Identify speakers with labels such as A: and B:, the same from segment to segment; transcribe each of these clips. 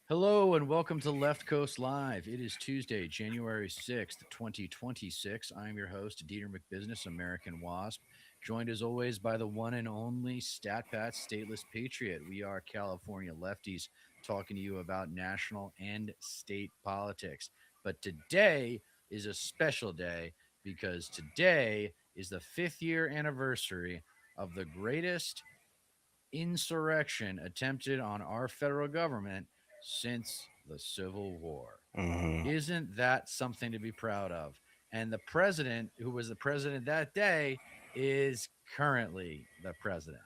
A: Hello and welcome to Left Coast Live. It is Tuesday, January 6th, 2026. I'm your host, Dieter McBusiness, American Wasp, joined as always by the one and only StatPat Stateless Patriot. We are California lefties talking to you about national and state politics. But today is a special day because today is the 5th year anniversary of the greatest insurrection attempted on our federal government since the Civil War.
B: hmm
A: Isn't that something to be proud of? And the president, who was the president that day, is currently the president.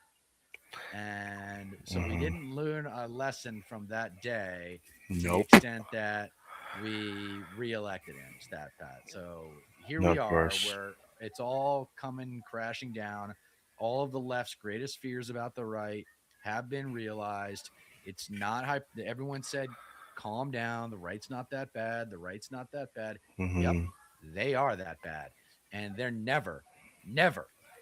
A: And so we
B: hmm
A: didn't learn a lesson from that day to the
B: Nope.
A: extent that we reelected him, Stat Pat. So here
B: No,
A: we
B: of
A: are,
B: course.
A: where it's all coming crashing down. All of the left's greatest fears about the right have been realized. It's not hype. Everyone said, calm down. The right's not that bad. The right's not that bad. Yep,
B: hmm
A: they are that bad. And they're never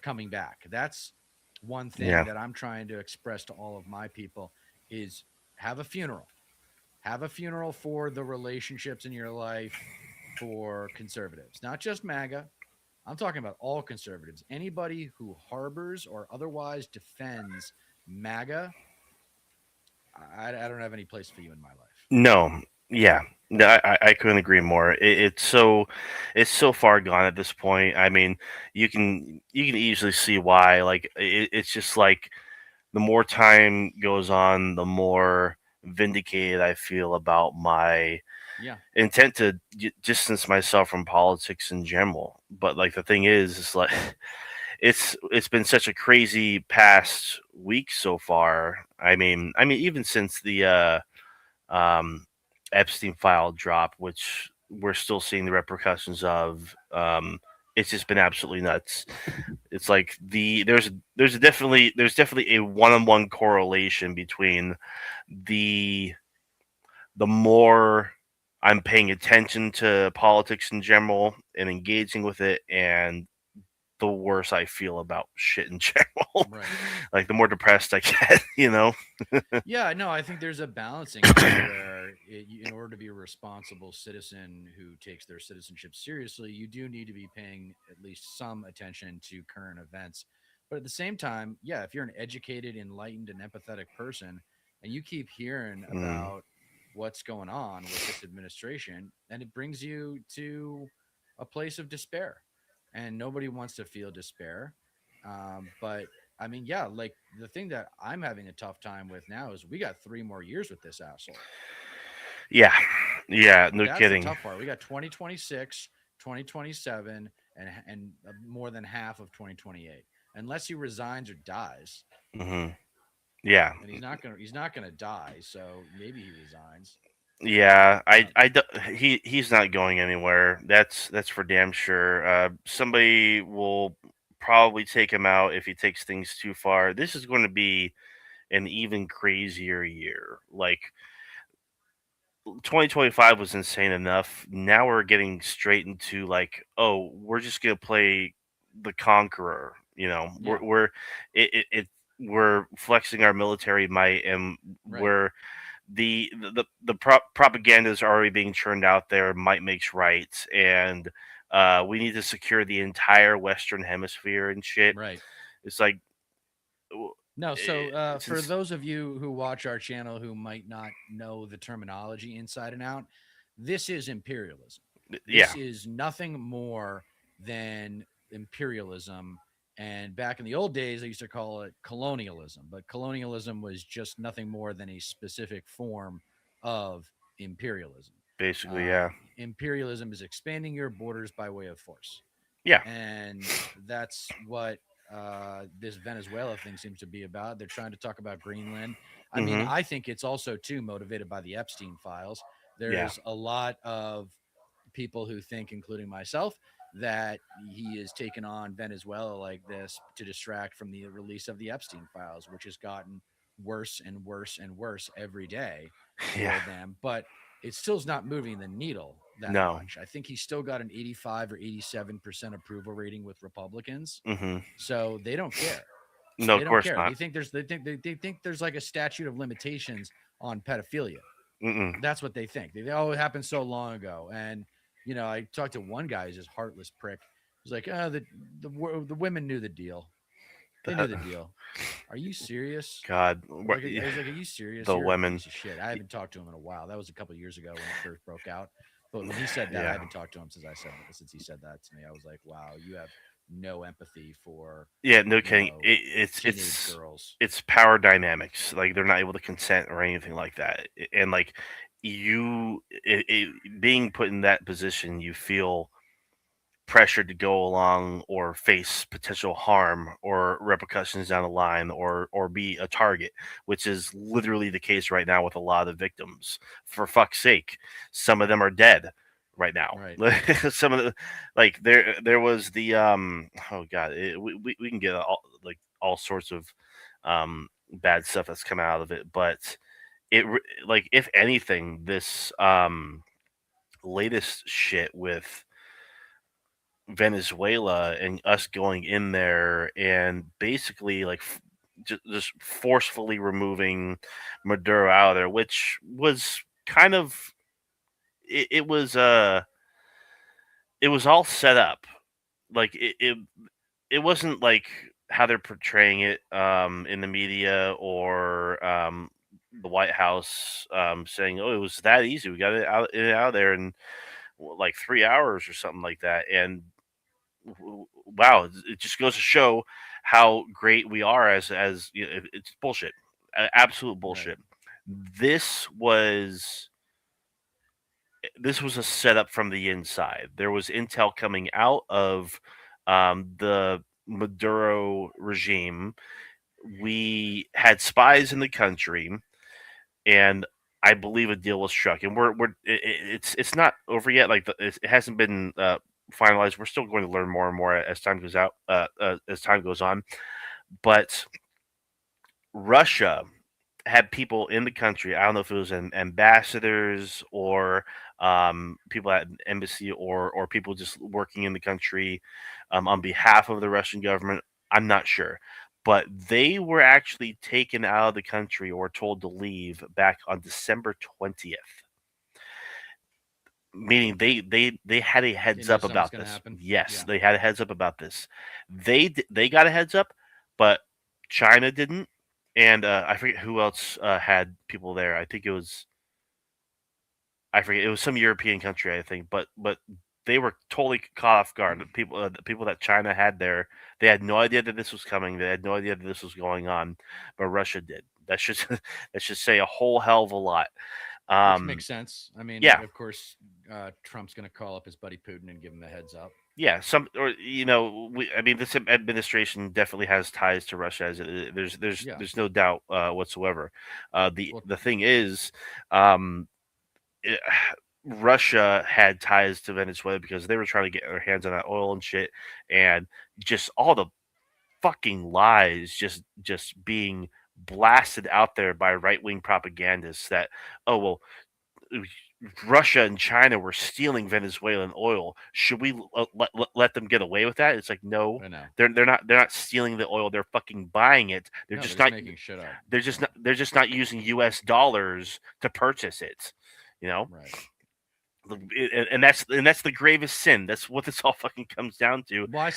A: coming back. That's one thing
B: Yeah.
A: that I'm trying to express to all of my people is have a funeral. Have a funeral for the relationships in your life for conservatives, not just MAGA. I'm talking about all conservatives. Anybody who harbors or otherwise defends MAGA, I don't have any place for you in my life.
B: No. Yeah. No, I couldn't agree more. It's so far gone at this point. I mean, you can easily see why. Like it's just like the more time goes on, the more vindicated I feel about my
A: Yeah,
B: intent to distance myself from politics in general. But like the thing is like it's been such a crazy past week so far. I mean, even since the um, Epstein file drop, which we're still seeing the repercussions of. It's just been absolutely nuts. It's like there's definitely a one-on-one correlation between the the more I'm paying attention to politics in general and engaging with it, and the worse I feel about shit in general.
A: right.
B: Like the more depressed I get, you know.
A: Yeah, no, I think there's a balancing act where, in order to be a responsible citizen who takes their citizenship seriously, you do need to be paying at least some attention to current events. But at the same time, yeah, if you're an educated, enlightened, and empathetic person, and you keep hearing
B: Mm,
A: about what's going on with this administration, then it brings you to a place of despair. And nobody wants to feel despair. But I mean, yeah, like the thing that I'm having a tough time with now is we got 3 more years with this asshole.
B: yeah, yeah, no
A: That's the
B: kidding.
A: tough part. We got 2026, 2027, and more than half of 2028. Unless he resigns or dies,
B: hmm Yeah,
A: and he's not gonna die, so maybe he resigns.
B: yeah.
A: But
B: He's not going anywhere. That's for damn sure. Somebody will probably take him out if he takes things too far. This is going to be an even crazier year. Like 2025 was insane enough. Now we're getting straight into like, oh, we're just gonna play the conqueror. You know,
A: yeah,
B: it we're flexing our military might, and
A: right.
B: we're the propaganda is already being churned out there. Might makes right, and we need to secure the entire Western Hemisphere and shit.
A: Right.
B: It's like
A: No, so
B: it's
A: for those of you who watch our channel who might not know the terminology inside and out, this is imperialism.
B: yeah.
A: This is nothing more than imperialism. And back in the old days, I used to call it colonialism, but colonialism was just nothing more than a specific form of imperialism.
B: Basically, yeah.
A: Imperialism is expanding your borders by way of force,
B: Yeah.
A: and that's what this Venezuela thing seems to be about. They're trying to talk about Greenland. I mean,
B: hmm
A: I think it's also too motivated by the Epstein files.
B: Yeah.
A: There's a lot of people who think, including myself, that he is taking on Venezuela like this to distract from the release of the Epstein files, which has gotten worse and worse and worse every day
B: Yeah.
A: for them. But it still is not moving the needle that
B: No.
A: much. I think he's still got an 85 or 87% approval rating with Republicans.
B: hmm
A: So they don't care.
B: No,
A: They
B: of
A: don't
B: course
A: care.
B: not.
A: They think there's like a statute of limitations on pedophilia.
B: Mm-mm.
A: That's what they think. Oh, it happened so long ago. And I talked to one guy who's just heartless prick. He's like, the women knew the deal. They knew the deal. Are you serious?
B: God,
A: I was like, are you serious?
B: the
A: You're a
B: women.
A: piece of shit. I haven't talked to him in a while. That was a couple of years ago when it first broke out. But when he said that, I
B: Yeah,
A: haven't talked to him since he said that to me. I was like, wow, you have no empathy for,
B: yeah. No
A: you
B: kidding.
A: know,
B: It's
A: teenage girls.
B: it's power dynamics. Like they're not able to consent or anything like that. And like being put in that position, you feel pressured to go along or face potential harm or repercussions down the line or be a target, which is literally the case right now with a lot of victims. For fuck's sake, some of them are dead right now.
A: Right.
B: Some of the like there was the oh god, we can get all sorts of bad stuff that's come out of it, but like if anything, this latest shit with Venezuela and us going in there and basically like just forcefully removing Maduro out of there, which was kind of it was all set up. Like it wasn't like how they're portraying it in the media or the White House saying, "Oh, it was that easy. We got it out of there in like 3 hours or something like that." And wow, it just goes to show how great we are as it's bullshit, absolute
A: Right.
B: bullshit. This was this was a setup from the inside. There was intel coming out of the Maduro regime. We had spies in the country, and I believe a deal was struck. And it's not over yet. Like it hasn't been finalized. We're still going to learn more and more as time goes out, as time goes on. But Russia had people in the country. I don't know if it was ambassadors or people at an embassy or people just working in the country on behalf of the Russian government. I'm not sure, but they were actually taken out of the country or told to leave back on December 20th, meaning they had a
A: They
B: heads
A: knew
B: up
A: something was
B: about
A: going to
B: this.
A: happen.
B: Yes,
A: Yeah.
B: they had a heads up about this. They got a heads up, but China didn't, and I forget who else had people there. I think it was I forget it was some European country, I think, but they were totally caught off guard. The people that China had there, they had no idea that this was coming. They had no idea that this was going on, but Russia did. That should that should say a whole hell of a lot.
A: Which
B: Um,
A: makes sense. I mean,
B: yeah,
A: of course, Trump's going to call up his buddy Putin and give him the heads up.
B: yeah, some or I mean, this administration definitely has ties to Russia.
A: Yeah.
B: There's no doubt whatsoever.
A: Well,
B: The thing is, um, it, Russia had ties to Venezuela because they were trying to get their hands on that oil and shit, and just all the fucking lies just being blasted out there by right wing propagandists that, oh well, Russia and China were stealing Venezuelan oil. Should we let them get away with that? It's like no,
A: I know.
B: they're not stealing the oil. They're fucking buying it.
A: No, they're just making shit up. Yeah.
B: they're just not using U.S. dollars to purchase it. You know,
A: Right.
B: and that's the gravest sin. That's what this all fucking comes down to.
A: Well,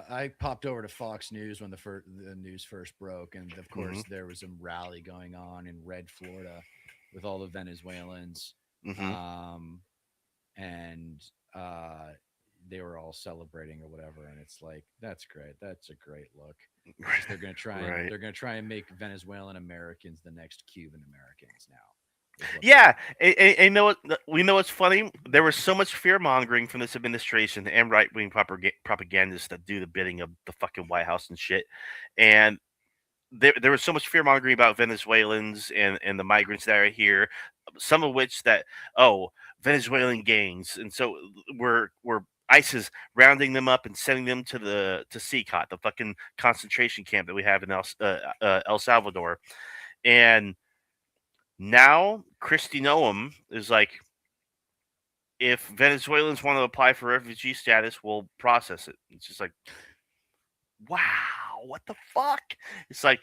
A: I popped over to Fox News when the news first broke, and of
B: Hmm.
A: course there was a rally going on in Red, Florida, with all the Venezuelans,
B: Hmm.
A: um, and uh, they were all celebrating or whatever. And it's like that's great. That's a great look. It's just
B: Right.
A: they're gonna try and make Venezuelan Americans the next Cuban Americans now. Is what they're
B: Yeah,
A: doing.
B: and know what? We know what's funny. There was so much fear mongering from this administration and right wing propagandists that do the bidding of the fucking White House and shit. And there was so much fear mongering about Venezuelans and the migrants that are here. Some of which that oh Venezuelan gangs, and so we're ISIS rounding them up and sending them to to CCOT, the fucking concentration camp that we have in El Salvador, and now Christy Noam is like, if Venezuelans want to apply for refugee status, we'll process it. It's just like, wow, what the fuck? It's like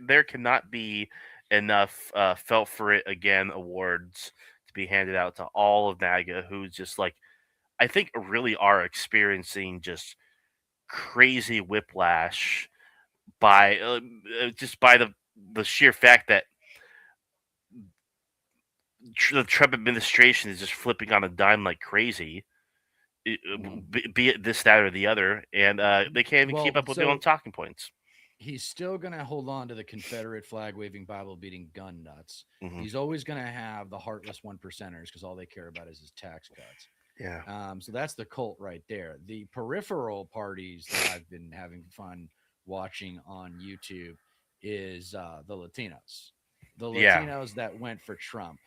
B: there cannot be enough felt for it again awards to be handed out to all of MAGA who just like I think really are experiencing just crazy whiplash by just by the sheer fact that the Trump administration is just flipping on a dime like crazy,
A: Mhm.
B: be it this, that, or the other, and they can't even keep
A: Well,
B: up with their own
A: so
B: talking points.
A: he's still going to hold on to the Confederate flag waving, Bible beating gun nuts.
B: Hmm.
A: He's always going to have the heartless one percenters because all they care about is his tax cuts.
B: Yeah,
A: So that's the cult right there. The peripheral parties that I've been having fun watching on YouTube is the Latinos. The
B: yeah,
A: Latinos that went for Trump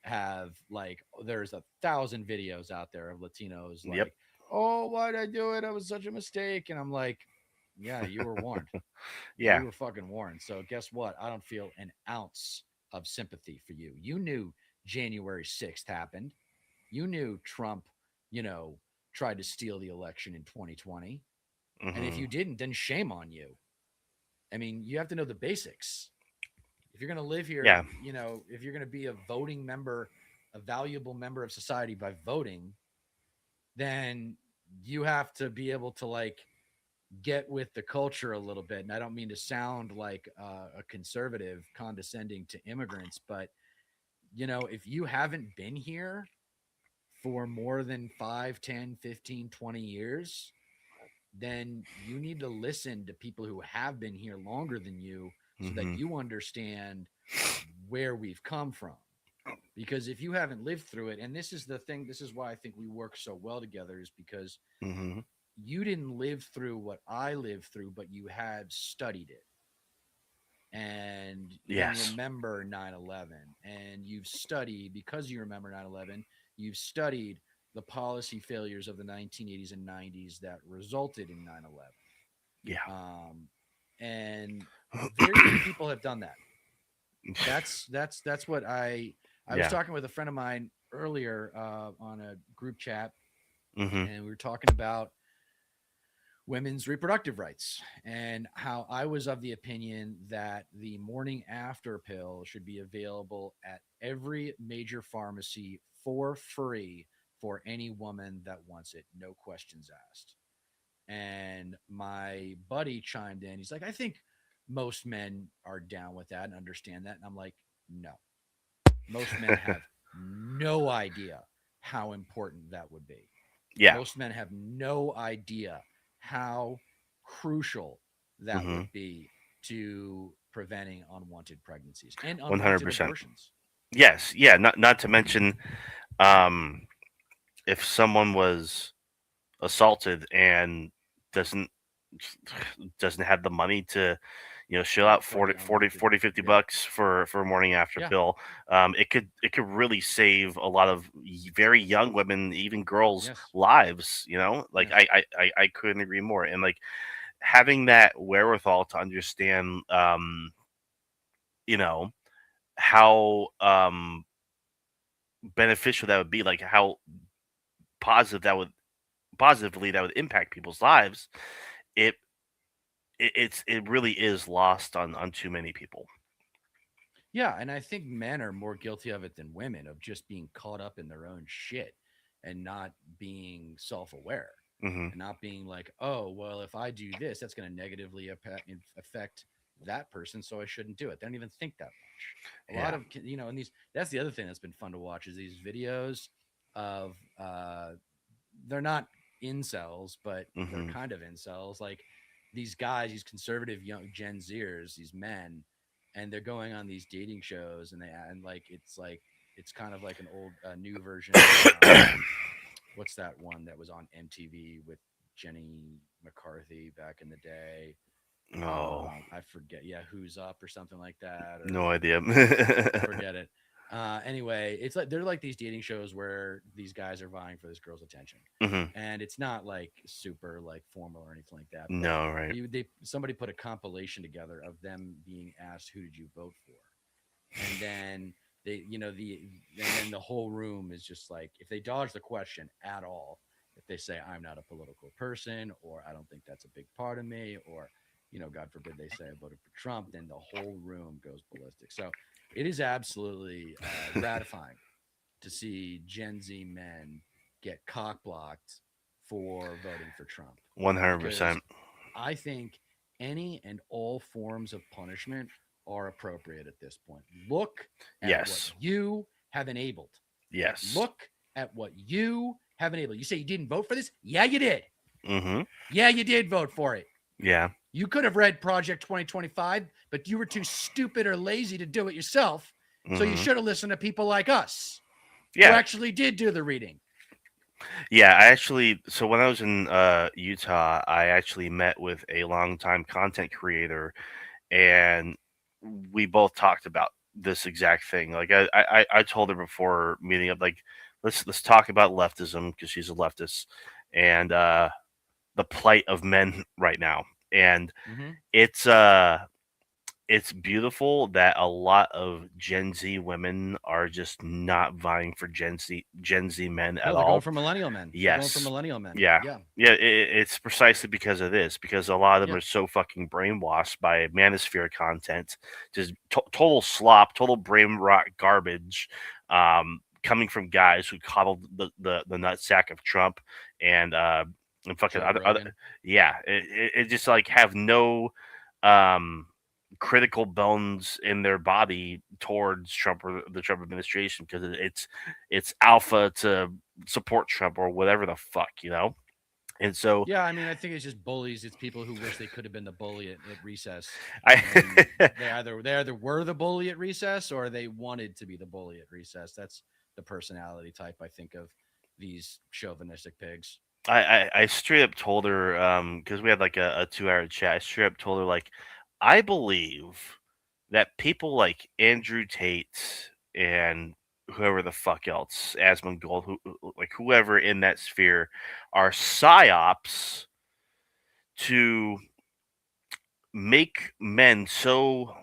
A: have like there's 1,000 videos out there of Latinos
B: yep,
A: like, oh, why'd I do it? It was such a mistake. And I'm like, yeah, you were warned.
B: yeah,
A: You were fucking warned. So guess what? I don't feel an ounce of sympathy for you. You knew January 6th happened. You knew Trump, you know, tried to steal the election in 2020. And if
B: hmm,
A: you didn't, then shame on you. I mean, you have to know the basics. If you're going to live here,
B: yeah,
A: if you're going to be a voting member, a valuable member of society by voting, then you have to be able to like get with the culture a little bit. And I don't mean to sound like a conservative condescending to immigrants, but if you haven't been here for more than 5, 10, 15, 20 years, then you need to listen to people who have been here longer than you so that
B: hmm,
A: you understand where we've come from. Because if you haven't lived through it, and this is the thing, this is why I think we work so well together, is because
B: hmm,
A: you didn't live through what I lived through, but you have studied it and you
B: yes,
A: remember 9/11, and you've studied, because you remember 9/11, you've studied the policy failures of the 1980s and 90s that resulted in 9/11.
B: yeah,
A: And very few people have done that. That's what I was
B: yeah,
A: talking with a friend of mine earlier on a group chat,
B: hmm,
A: and we were talking about women's reproductive rights and how I was of the opinion that the morning after pill should be available at every major pharmacy for free for any woman that wants it, no questions asked. And my buddy chimed in. He's like, I think most men are down with that and understand that. And I'm like, no, most men have no idea how important that would be.
B: yeah,
A: Most men have no idea how crucial that
B: hmm,
A: would be to preventing unwanted pregnancies and
B: 100%.
A: unwanted abortions.
B: Yes, yeah. Not to mention, um, if someone was assaulted and doesn't doesn't have the money to shell
A: Yeah,
B: out
A: for the
B: 40 40
A: unwanted.
B: 40 50
A: Yeah,
B: bucks for a morning after
A: yeah,
B: pill. It could really save a lot of very young women, even girls,
A: yes,
B: lives. Like
A: yes.
B: I couldn't agree more. And like having that wherewithal to understand you know how beneficial that would be, like how positive that would positively that would impact people's lives. It it, it's it really is lost on too many people.
A: Yeah, and I think men are more guilty of it than women, of just being caught up in their own shit and not being self-aware
B: Hmm.
A: and not being like, oh, well, if I do this, that's going to negatively affect that person, so I shouldn't do it. They don't even think that much. A lot
B: Yeah.
A: of, and these, that's the other thing that's been fun to watch, is these videos of, they're not incels, but they're
B: Hmm.
A: kind of incels. Like these guys, these conservative young Gen Zers, these men, and they're going on these dating shows, and it's kind of like an old, new version of what's that one that was on MTV with Jenny McCarthy back in the day?
B: Oh,
A: I forget. Yeah, Who's Up or something like that, or
B: no idea.
A: forget it. Anyway, it's like they're like these dating shows where these guys are vying for this girl's attention,
B: Hmm.
A: and it's not like super like formal or anything like that. But
B: No, right.
A: they somebody put a compilation together of them being asked, "Who did you vote for?" And then and then the whole room is just like, if they dodge the question at all, if they say I'm not a political person, or I don't think that's a big part of me, or God forbid they say I voted for Trump, then the whole room goes ballistic. So it is absolutely gratifying to see Gen Z men get cock blocked for voting for Trump,
B: One hundred
A: because
B: percent.
A: I think any and all forms of punishment are appropriate at this point. Look at what
B: Yes.
A: you have enabled.
B: Yes.
A: Look at what you have enabled. You say you didn't vote for this? Yeah, you did.
B: Mm-hmm.
A: Yeah, you did vote for it.
B: Yeah.
A: You could have read Project 2025, but you were too stupid or lazy to do it yourself. So you
B: Mm-hmm.
A: should have listened to people like us who
B: Yeah.
A: actually did do the reading.
B: Yeah. I actually, so when I was in Utah, I actually met with a longtime content creator, and we both talked about this exact thing. Like I told her before meeting up, like let's talk about leftism because she's a leftist, and the plight of men right now. And
A: Mm-hmm.
B: it's it's beautiful that a lot of Gen Z women are just not vying for Gen Z men at
A: No, they're going
B: all.
A: for millennial men. They're going for
B: Yes.
A: millennial men.
B: Yeah.
A: Yeah.
B: Yeah, it's precisely because of this, because a lot of them
A: Yeah.
B: are so fucking brainwashed by manosphere content, just total slop, total brain rot garbage, coming from guys who coddled the nutsack of Trump and fucking
A: Joe
B: other
A: Rogan.
B: yeah, it just like have no um critical bones in their body towards Trump or the Trump administration, because it's alpha to support Trump or whatever the fuck, you know? And so
A: Yeah, I mean, I think it's just bullies. It's people who wish they could have been the bully at recess, and
B: I
A: they either were the bully at recess or they wanted to be the bully at recess. That's the personality type I think of these chauvinistic pigs.
B: I straight up told her, because we had like a 2 hour chat. I straight up told her, like, I believe that people like Andrew Tate and whoever the fuck else, Asmongold, like whoever in that sphere, are psyops to make men so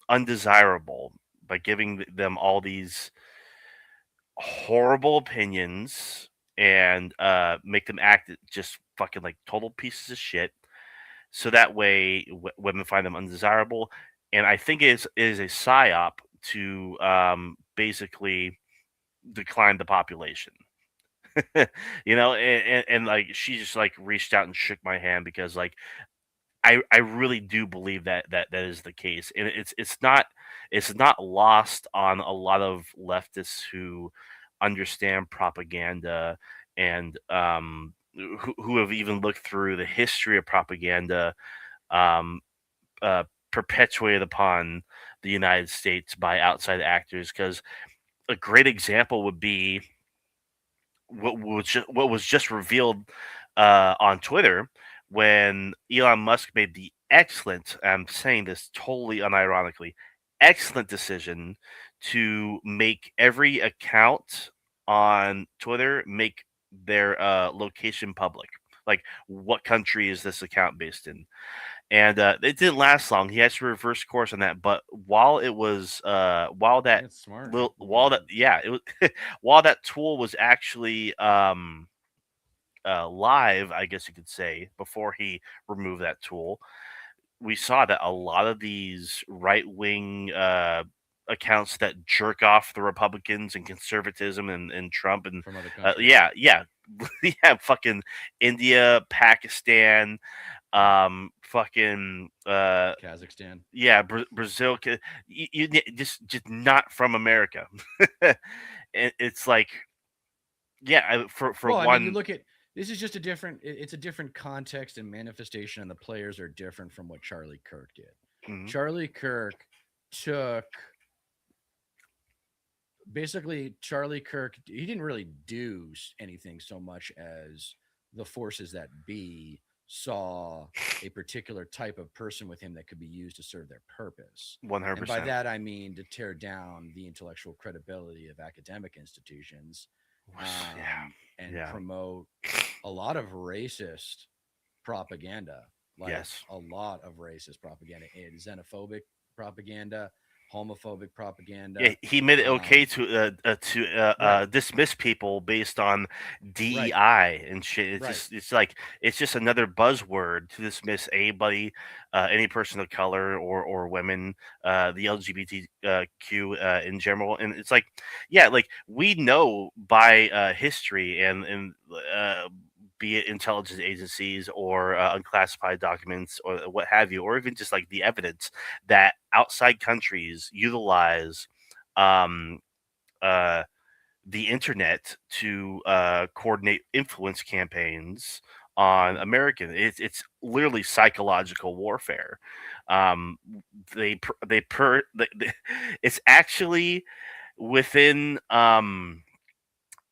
B: undesirable by giving them all these horrible opinions and make them act just fucking like total pieces of shit, so that way women find them undesirable. And I think it is a psyop to basically decline the population. And like she just like reached out and shook my hand, because like I really do believe that is the case, and it's not lost on a lot of leftists who understand propaganda, and who have even looked through the history of propaganda, um, uh, perpetuated upon the United States by outside actors. Because a great example would be what was just revealed on Twitter, when Elon Musk made the excellent, I'm saying this totally unironically, excellent decision to make every account on Twitter make their location public. Like, what country is this account based in? And it didn't last long. He had to reverse course on that. But while it was, while that
A: That's smart.
B: little,
A: Yeah.
B: while that, yeah, it was, while that tool was actually live, I guess you could say, before he removed that tool, we saw that a lot of these right wing accounts that jerk off the Republicans and conservatism and Trump and
A: From other countries.
B: yeah, yeah, yeah, fucking India, Pakistan, fucking
A: Kazakhstan.
B: yeah, Brazil, just not from America. It's like, yeah, for
A: Well, I mean, you
B: one.
A: look at this is just a different. It's a different context and manifestation, and the players are different from what Charlie Kirk did.
B: Mhm.
A: Charlie Kirk took basically Charlie Kirk. He didn't really do anything so much as the forces that be saw a particular type of person with him that could be used to serve their purpose.
B: One hundred
A: And by
B: percent.
A: that I mean to tear down the intellectual credibility of academic institutions,
B: Yeah,
A: and
B: yeah,
A: promote a lot of racist propaganda, like
B: yes,
A: a lot of racist propaganda and xenophobic propaganda. homophobic
B: Yeah,
A: propaganda.
B: he made it okay
A: Um,
B: to
A: right,
B: dismiss people based on
A: right,
B: DEI and shit.
A: right.
B: It's just another buzzword to dismiss anybody, any person of color or women, the LGBTQ in general. And it's like, yeah, like we know by history and be it intelligence agencies or unclassified documents or what have you, or even just like the evidence that outside countries utilize um, uh, the internet to coordinate influence campaigns on
A: Hmm.
B: American. It's literally psychological warfare. Um, it's actually within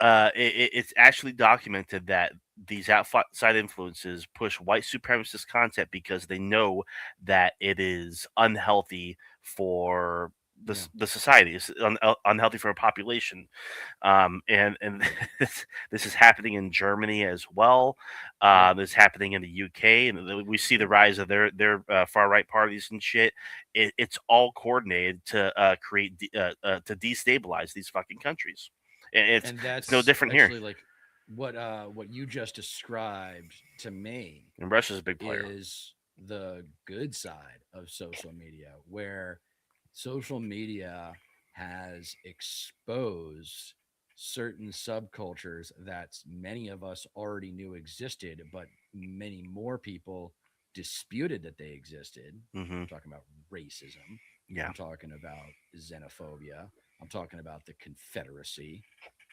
B: it's actually documented that these outside influences push white supremacist content because they know that it is unhealthy for
A: Yeah,
B: the society. It's unhealthy for a population, and this is happening in Germany as well.
A: right.
B: This is happening in the UK, and we see the
A: Well,
B: rise of their far right parties and shit. It's all coordinated to create to destabilize these fucking countries, and
A: and
B: it's no
A: that's
B: different here.
A: actually like what you just described to me
B: And Russia's a big player.
A: is the good side of social media, where social media has exposed certain subcultures that many of us already knew existed, but many more people disputed that they existed.
B: Hmm.
A: I'm talking about racism.
B: Yeah.
A: I'm talking about xenophobia. I'm talking about the Confederacy.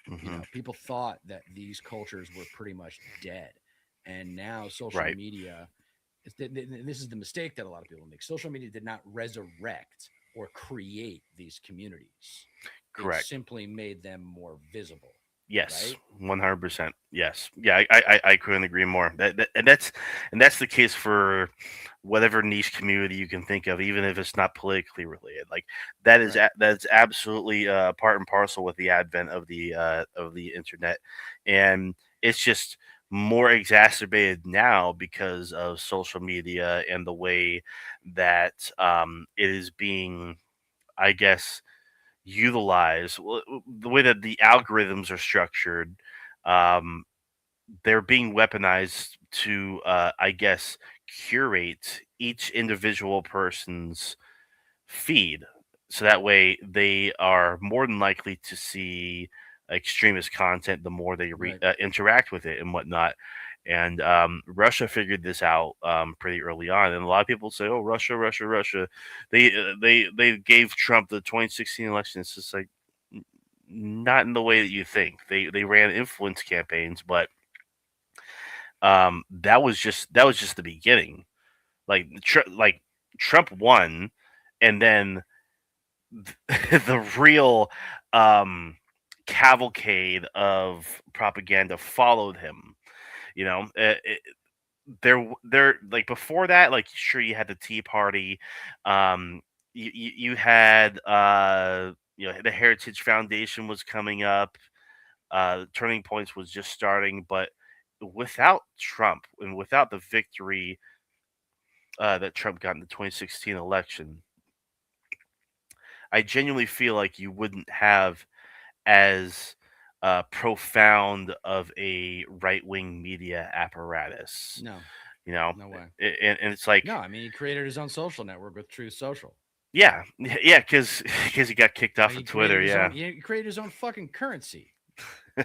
B: Hmm.
A: People thought that these cultures were pretty much dead. And now social
B: Right.
A: media, this is the mistake that a lot of people make. Social media did not resurrect or create these communities, it
B: Correct.
A: simply made them more visible,
B: Yes,
A: right?
B: 100%. Yes, yeah, I couldn't agree more. And that's the case for whatever niche community you can think of, even if it's not politically related. Like
A: Right.
B: that's absolutely part and parcel with the advent of the internet, and it's just more exacerbated now because of social media and the way that it is being, I guess, utilize the way that the algorithms are structured. Um, they're being weaponized to, I guess, curate each individual person's feed, so that way they are more than likely to see extremist content the more they
A: Right.
B: interact with it and whatnot. And Russia figured this out pretty early on, and a lot of people say, "Oh, Russia, Russia, Russia." They gave Trump the 2016 election. It's just like not in the way that you think. They ran influence campaigns, but that was just the beginning. Like Trump won, and then the real um, cavalcade of propaganda followed him. You know, there like before that, like sure you had the Tea Party, you had the Heritage Foundation was coming up, Turning Points was just starting, but without Trump and without the victory that Trump got in the 2016 election, I genuinely feel like you wouldn't have as profound of a right wing media apparatus.
A: No,
B: You know,
A: no way.
B: and it's like,
A: No, I mean, he created his own social network with Truth Social.
B: yeah, yeah, because he got kicked off
A: He
B: of Twitter.
A: created his own.
B: Yeah.
A: He created his own fucking currency.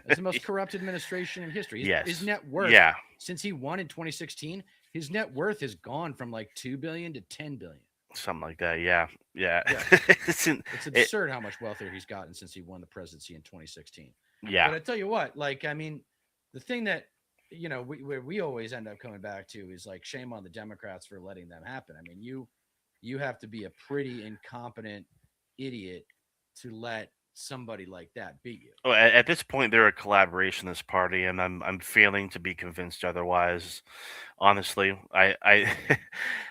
A: That's the most corrupt administration in history. His
B: Yes.
A: net worth
B: Yeah.
A: since he won in 2016, his net worth has gone from like 2 billion to 10 billion.
B: Something like that. Yeah. Yeah.
A: Yeah,
B: it's in,
A: it's
B: it.
A: absurd how much wealthier he's gotten since he won the presidency in 2016.
B: Yeah.
A: But I tell you what, like, I mean, the thing that we always end up coming back to is like shame on the Democrats for letting them happen. I mean, you have to be a pretty incompetent idiot to let somebody like that beat you.
B: Well, at this point, they're a collaborationist party, and I'm failing to be convinced otherwise. Honestly, I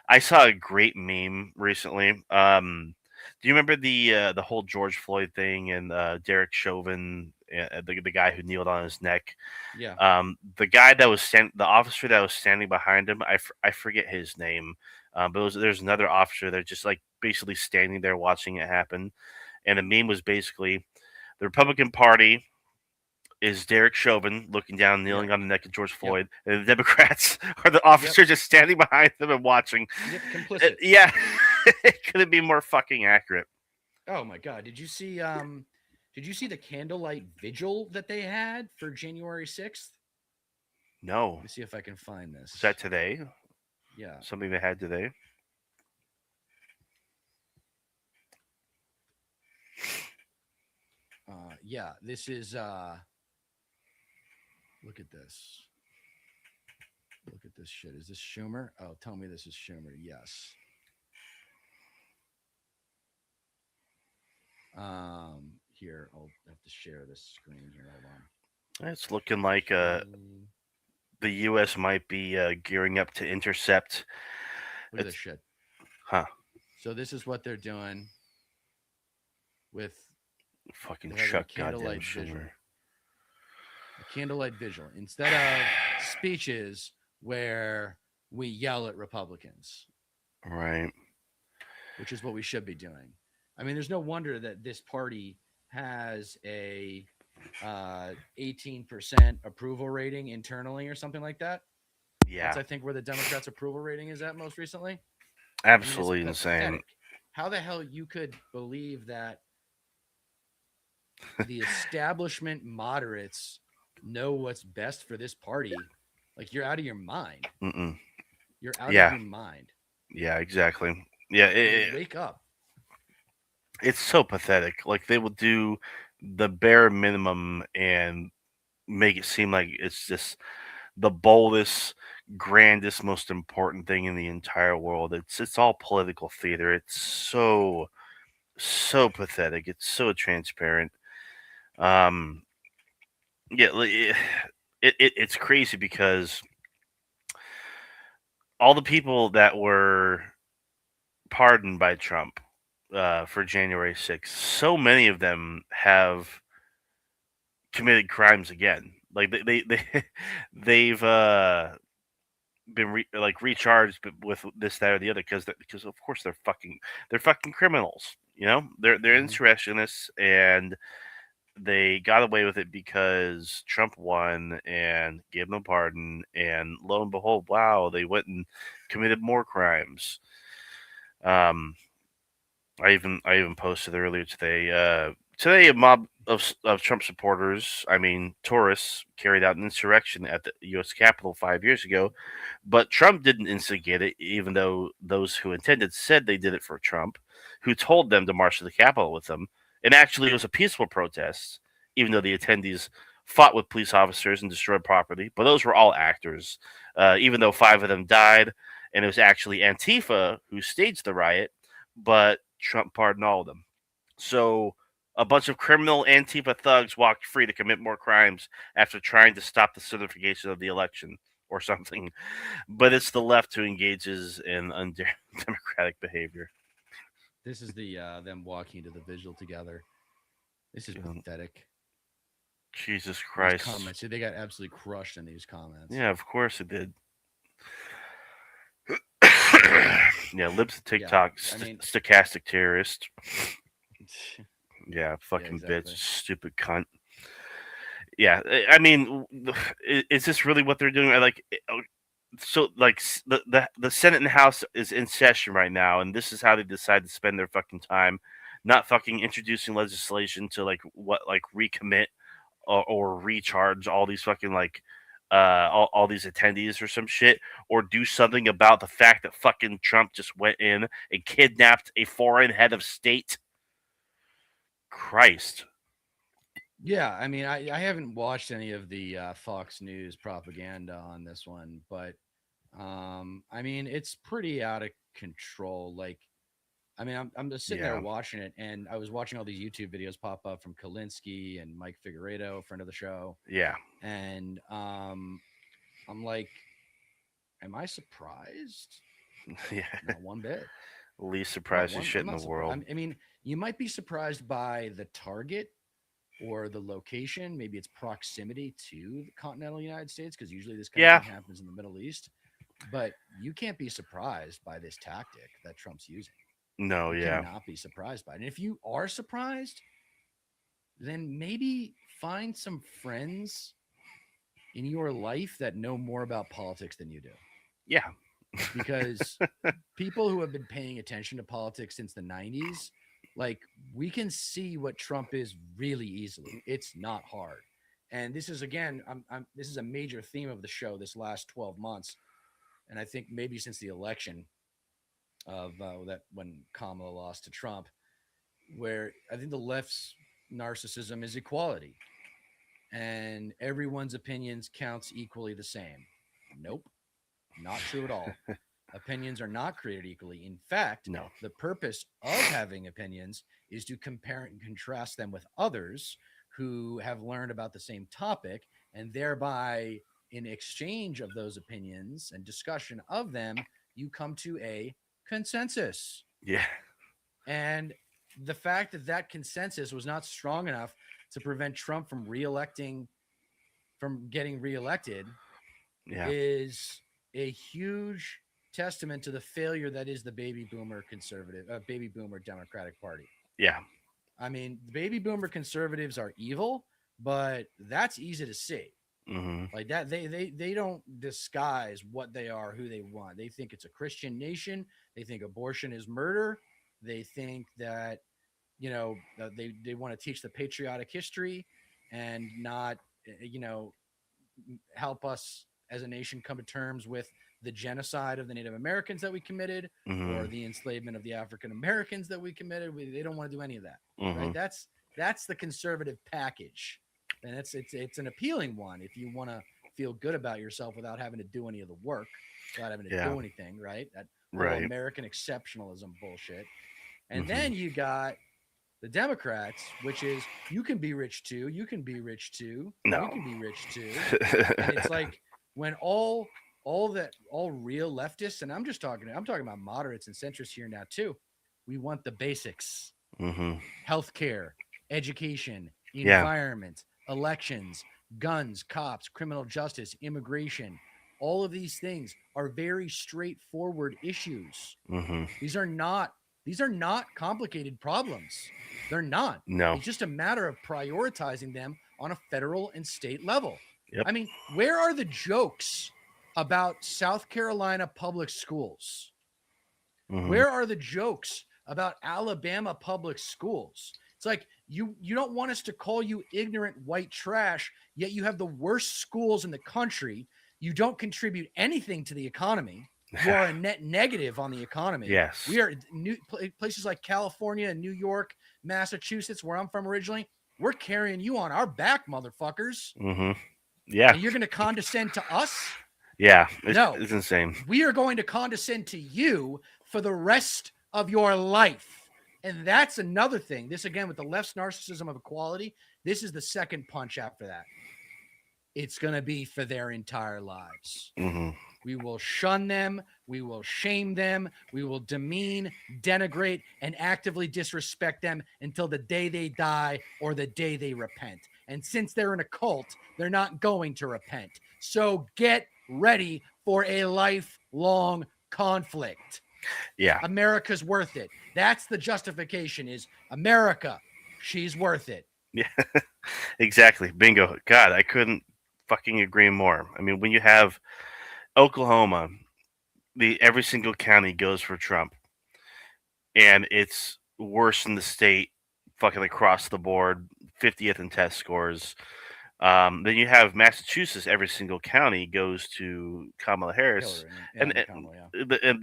B: I saw a great meme recently. Do you remember the whole George Floyd thing and Derek Chauvin, the guy who kneeled on his neck?
A: Yeah,
B: The guy that was the officer that was standing behind him, I forget his name, but there's another officer that just like basically standing there watching it happen. And the meme was basically the Republican Party is Derek Chauvin looking down,
A: Yep.
B: kneeling on the neck of George
A: Yep.
B: Floyd, and the Democrats are the
A: Yep.
B: officers just standing behind them and watching.
A: Yep. Complicit.
B: Yeah, it couldn't be more fucking accurate.
A: Oh my god, did you see the candlelight vigil that they had for January 6th? Let
B: No,
A: me see if I can find
B: was that
A: this.
B: today?
A: Yeah.
B: Something they had today?
A: Yeah, this is look at this. Look at this shit. Is this Schumer? Oh, tell me this is Schumer. Yes. Here, I'll have to share this screen here. Hold on.
B: It's looking like
A: Screen.
B: the U.S. might be gearing up to intercept.
A: Look at this
B: It's
A: shit.
B: huh?
A: So this is what they're doing with
B: Fucking
A: they're having a
B: Chuck, goddamn
A: candlelight
B: Schumer.
A: vigil. A candlelight vigil instead of speeches where we yell at Republicans,
B: Right.
A: which is what we should be doing. I mean, there's no wonder that this party has a 18% approval rating internally or something like that. That's,
B: Yeah.
A: I think, where the Democrats' approval rating is at most recently. I mean, it's
B: Absolutely insane.
A: pathetic. How the hell you could believe that the establishment moderates know what's best for this party? Like, you're out of your mind.
B: Mm-mm.
A: You're out of
B: Yeah.
A: your mind.
B: Yeah. Exactly. Yeah.
A: I mean, wake up.
B: It's so pathetic. Like they will do the bare minimum and make it seem like it's just the boldest, grandest, most important thing in the entire world. It's all political theater. It's so pathetic. It's so transparent. Um, yeah, it's crazy because all the people that were pardoned by Trump for January 6th, so many of them have committed crimes again. Like they've been recharged with this, that, or the other because of course they're fucking criminals. You know, they're
A: Mm-hmm.
B: insurrectionists and they got away with it because Trump won and gave them a pardon. And lo and behold, wow, they went and committed more crimes. Um, I even posted earlier today. Today, a mob of Trump supporters, I mean tourists, carried out an insurrection at the U.S. Capitol 5 years ago, but Trump didn't instigate it, even though those who intended said they did it for Trump, who told them to march to the Capitol with them. And actually, it was a peaceful protest, even though the attendees fought with police officers and destroyed property. But those were all actors, even though five of them died, and it was actually Antifa who staged the riot, but Trump pardoned all of them. So a bunch of criminal Antifa thugs walked free to commit more crimes after trying to stop the certification of the election or something. But it's the left who engages in undemocratic behavior.
A: This is the them walking to the vigil together. This is pathetic.
B: Jesus
A: These
B: Christ.
A: comments, they got absolutely crushed in these comments.
B: Yeah, of course it did. Yeah, Lib's a
A: Yeah,
B: TikTok
A: I mean,
B: stochastic terrorist. Yeah,
A: yeah,
B: fucking bitch,
A: exactly.
B: stupid cunt. Yeah, I mean, is this really what they're doing? So like the Senate and House is in session right now, and this is how they decide to spend their fucking time, not fucking introducing legislation to like recommit or recharge all these fucking all these attendees or some shit, or do something about the fact that fucking Trump just went in and kidnapped a foreign head of state. Christ.
A: Yeah, I mean, I haven't watched any of the Fox News propaganda on this one, but I mean, it's pretty out of control. Like, I mean, I'm just sitting there
B: Yeah.
A: watching it, and I was watching all these YouTube videos pop up from Kalinsky and Mike Figueredo, a friend of the show,
B: Yeah.
A: and I'm like, am I surprised?
B: Yeah.
A: Not one bit.
B: Least
A: Not
B: surprising
A: one.
B: shit
A: I'm
B: in the
A: not surprised.
B: world.
A: I mean, you might be surprised by the target or the location, maybe its proximity to the continental United States, because usually this kind of
B: Yeah.
A: thing happens in the Middle East. But you can't be surprised by this tactic that Trump's using.
B: No,
A: You
B: yeah.
A: cannot be surprised by it. And if you are surprised, then maybe find some friends in your life that know more about politics than you do.
B: Yeah.
A: Because people who have been paying attention to politics since the 90s, like we can see what Trump is really easily. It's not hard. And this is again, this is a major theme of the show this last 12 months. And I think maybe since the election of that when Kamala lost to Trump, where I think the left's narcissism is equality and everyone's opinions counts equally the same. Nope, not true at all. Opinions are not created equally. In fact,
B: No.
A: the purpose of having opinions is to compare and contrast them with others who have learned about the same topic, and thereby, in exchange of those opinions and discussion of them, you come to a consensus.
B: Yeah.
A: And the fact that that consensus was not strong enough to prevent Trump from getting reelected
B: Yeah.
A: is a huge testament to the failure that is the baby boomer Democratic Party.
B: Yeah.
A: I mean, the baby boomer conservatives are evil, but that's easy to see.
B: Mm-hmm.
A: Like that, they don't disguise what they are, who they want. They think it's a Christian nation. They think abortion is murder. They think that they want to teach the patriotic history and not you know help us as a nation come to terms with the genocide of the Native Americans that we committed or
B: Mm-hmm.
A: the enslavement of the African Americans that we committed. They don't want to do any of that, right?
B: Mm-hmm.
A: That's the conservative package, and it's an appealing one if you want to feel good about yourself without having to do any of the work, without having to
B: Yeah.
A: do anything, right? That whole
B: Right.
A: American exceptionalism bullshit. And
B: Mm-hmm.
A: then you got the Democrats, which is you can be rich too, you can be rich too, you
B: No.
A: can be rich too. And it's like when all real leftists, and I'm talking about moderates and centrists here now too. We want the basics:
B: Mm-hmm.
A: healthcare, education,
B: Yeah.
A: environment, elections, guns, cops, criminal justice, immigration. All of these things are very straightforward issues.
B: Mm-hmm.
A: These are not these are not complicated problems. They're not.
B: No.
A: It's just a matter of prioritizing them on a federal and state level.
B: Yep.
A: I mean, where are the jokes about South Carolina public schools?
B: Mm-hmm.
A: Where are the jokes about Alabama public schools? It's like you don't want us to call you ignorant white trash, yet you have the worst schools in the country. You don't contribute anything to the economy. You are a net negative on the economy.
B: Yes.
A: We are places like California and New York, Massachusetts, where I'm from originally. We're carrying you on our back, motherfuckers.
B: Mm-hmm. Yeah.
A: And you're going to condescend to us?
B: Yeah.
A: No,
B: It's insane.
A: we are going to condescend to you for the rest of your life. And that's another thing. This, again, with the left's narcissism of equality, this is the second punch after that. It's going to be for their entire lives.
B: Mm-hmm.
A: We will shun them. We will shame them. We will demean, denigrate, and actively disrespect them until the day they die or the day they repent. And since they're in a cult, they're not going to repent. So get ready for a lifelong conflict.
B: Yeah.
A: America's worth it. That's the justification is America. She's worth it.
B: Yeah. Exactly. Bingo. God, I couldn't fucking agree more. I mean, when you have Oklahoma, every single county goes for Trump, and it's worse in the state, fucking across the board, 50th in test scores. Then you have Massachusetts. Every single county goes to Kamala Harris,
A: Hillary.
B: and,
A: And Kamala,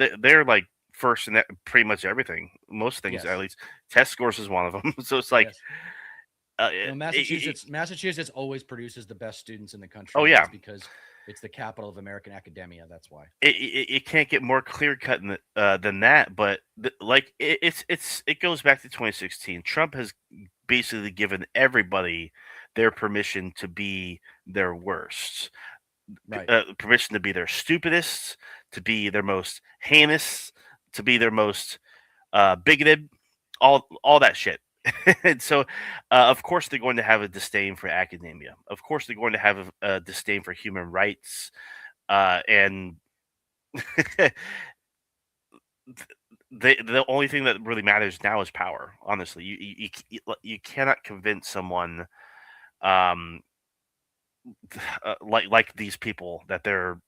A: yeah.
B: they're like first in pretty much everything. Most things,
A: Yes.
B: at least. Test scores is one of them. So it's like,
A: Yes.
B: uh,
A: No, Massachusetts always produces the best students in the country.
B: oh yeah,
A: That's because it's the capital of American academia. That's why.
B: it can't get more clear cut than that. But it goes back to 2016. Trump has basically given everybody their permission to be their worst,
A: Right.
B: permission to be their stupidest, to be their most heinous, to be their most bigoted, all that shit. And so, of course, they're going to have a disdain for academia. Of course, they're going to have a disdain for human rights, and the only thing that really matters now is power. Honestly, you cannot convince someone um like these people that they're